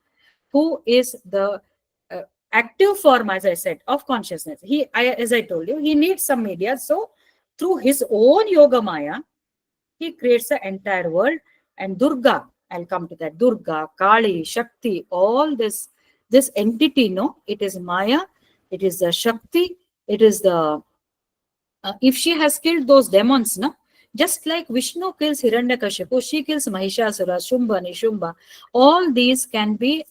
who is the uh, active form, as I said, of consciousness. As I told you, he needs some media. So, through his own Yoga Maya, he creates the entire world. And Durga, I'll come to that. Durga, Kali, Shakti, all this entity, no, it is Maya, it is the Shakti, it is the if she has killed those demons, no, just like Vishnu kills Hiranyakashipu, she kills Mahishasura, Shumba, Nishumba. All these can be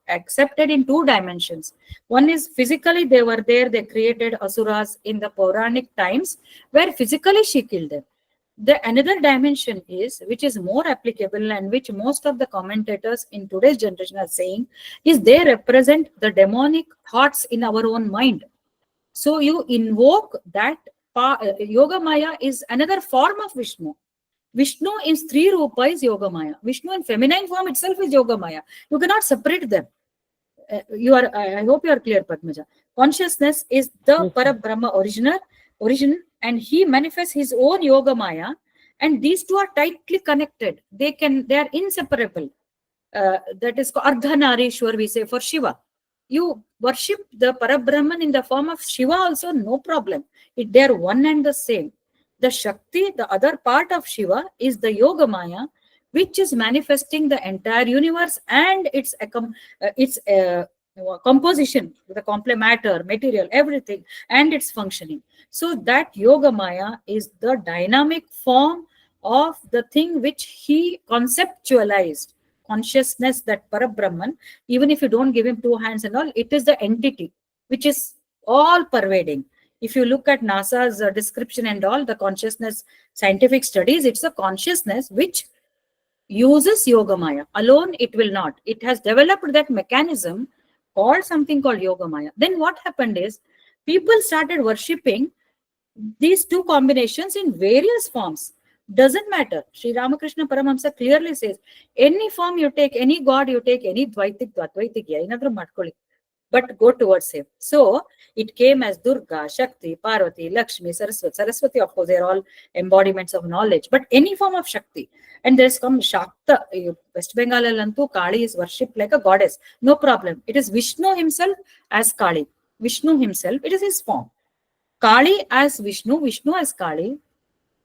accepted in two dimensions. One is physically they were there, they created asuras in the Puranic times, where physically she killed them. The another dimension is, which is more applicable and which most of the commentators in today's generation are saying, is they represent the demonic thoughts in our own mind. So you invoke that. Yoga Maya is another form of Vishnu. Vishnu in Sri Rupa is Yoga Maya. Vishnu in feminine form itself is Yoga Maya. You cannot separate them. I hope you are clear, Padmaja. Consciousness is the Yes, ma'am. Parabrahma origin, and he manifests his own Yoga Maya, and these two are tightly connected. They are inseparable. That is Ardhanarishwar, we say, for Shiva. You worship the Parabrahman in the form of Shiva also, no problem. They are one and the same. The Shakti, the other part of Shiva, is the Yoga Maya, which is manifesting the entire universe and its composition, the complex matter, material, everything, and its functioning. So that Yoga Maya is the dynamic form of the thing which he conceptualized. Consciousness, that Parabrahman, even if you don't give him two hands and all, it is the entity which is all pervading. If you look at NASA's description and all, the consciousness scientific studies, it's a consciousness which uses Yoga Maya. Alone, it will not. It has developed that mechanism called something called Yoga Maya. Then what happened is people started worshipping these two combinations in various forms. Doesn't matter. Sri Ramakrishna Paramahamsa clearly says, any form you take, any god you take, any Dvaitik, Dvaitik, ಏನಾದ್ರೂ ಮಾಡ್ಕೊಳ್ಳಿ, but go towards him. So it came as Durga, Shakti, Parvati, Lakshmi, Saraswati. Saraswati, of course, they are all embodiments of knowledge, but any form of Shakti. And there's come Shakta. West Bengal Alantu, Kali is worshipped like a goddess. No problem. It is Vishnu himself as Kali. Vishnu himself, it is his form. Kali as Vishnu, Vishnu as Kali,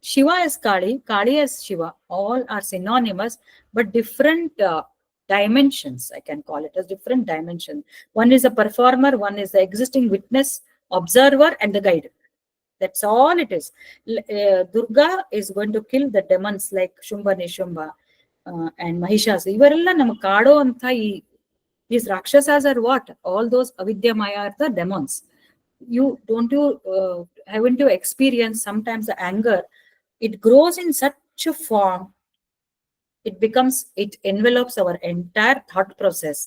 Shiva as Kali, Kali as Shiva, all are synonymous, but different dimensions. I can call it as different dimensions. One is a performer, one is the existing witness, observer, and the guide. That's all it is. Durga is going to kill the demons like Shumba, Nishumba, and Mahishas. ಇವರೆಲ್ಲ ನಮಗೆ ಕಾಡೋ ಅಂತ these Rakshasas are what? All those Avidya Maya are the demons. Haven't you experienced sometimes the anger? It grows in such a form, it envelops our entire thought process.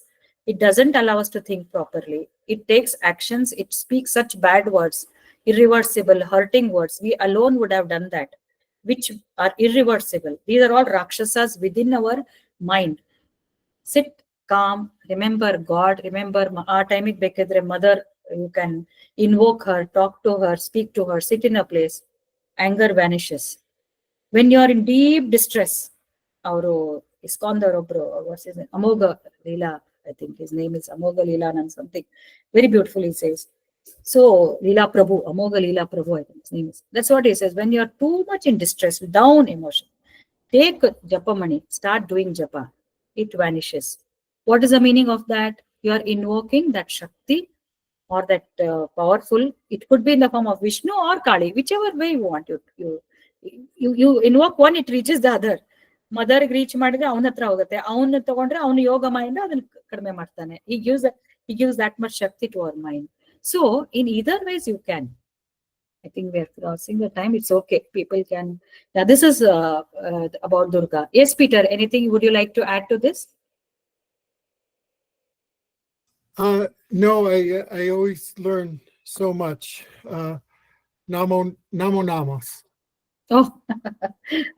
It doesn't allow us to think properly. It takes actions, it speaks such bad words, irreversible, hurting words. We alone would have done that, which are irreversible. These are all Rakshasas within our mind. Sit calm, remember God, remember ಆ ಟೈಮಿಗೆ ಬೇಕಿದ್ರೆ mother, you can invoke her, talk to her, speak to her, sit in a place. anger vanishes. When you are in deep distress, ಅವರು ಇಸ್ಕಾನ್ದವರೊಬ್ರು, what's his name? Amoga Leela, I think his name is Amoga Leelanand something. Very beautiful he says. So Leela Prabhu, Amoga Leela Prabhu, I think his name is. That's what he says. When you are too much in distress, down emotion, take japa money, start doing japa. It vanishes. What is the meaning of that? You are invoking that Shakti or that powerful. It could be in the form of Vishnu or Kali, whichever way you want. You invoke one, it reaches the other. ಮದರ್ಗೆ reach ಮಾಡಿದ್ರೆ ಅವನ ಹತ್ರ ಹೋಗುತ್ತೆ, ಅವನ್ನ ತಗೊಂಡ್ರೆ ಅವನು ಯೋಗ mind ಅದನ್ನ ಕಡಿಮೆ ಮಾಡ್ತಾನೆ. he gives that much shakti to our mind. So in either ways you can. I think we are crossing the time. It's okay. People can. Now this is about Durga. Yes, Peter. Anything would you like to add to this? No, I always learn so much. Namo namas. Oh,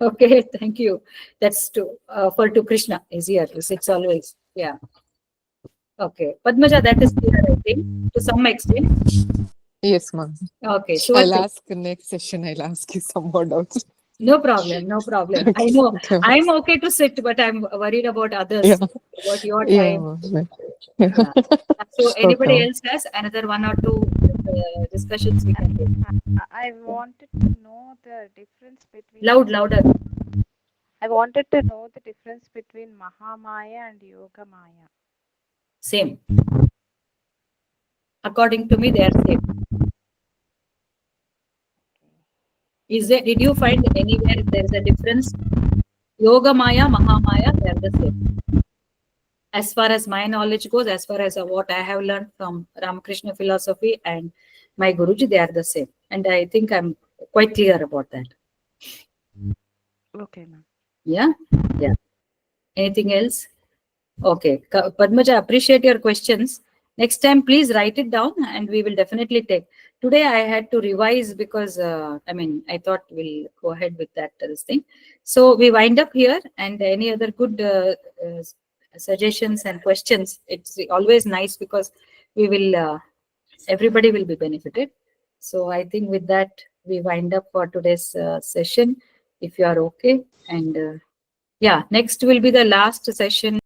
okay. Thank you. That's to Krishna is here. It's always, yeah. Okay, Padmaja, that is clear, I think, to some extent. Yes, ma'am. Okay, I'll ask next session. I'll ask you some more doubts. No problem, no problem. I know Okay. I'm okay to sit, but I'm worried about others, Yeah. about your Yeah. time. ma'am. Yeah. So anybody Okay. else has another one or two discussions we can do? I wanted to know the difference between Louder. I wanted to know the difference between Mahamaya and Yoga Maya. Same. According to me, they are same. Did you find anywhere there is a difference? Yoga Maya, Mahamaya, they are the same. As far as my knowledge goes, as far as what I have learned from Ramakrishna philosophy and my Guruji, they are the same. And I think I'm quite clear about that. Okay, ma'am. Yeah? Yeah. Anything else? Okay. Padmaja, appreciate your questions. Next time, please write it down and we will definitely take. Today, I had to revise because, I thought we'll go ahead with that this thing. So we wind up here, and any other good suggestions and questions, it's always nice because we will, everybody will be benefited. So I think with that, we wind up for today's session, if you are okay. And yeah, next will be the last session.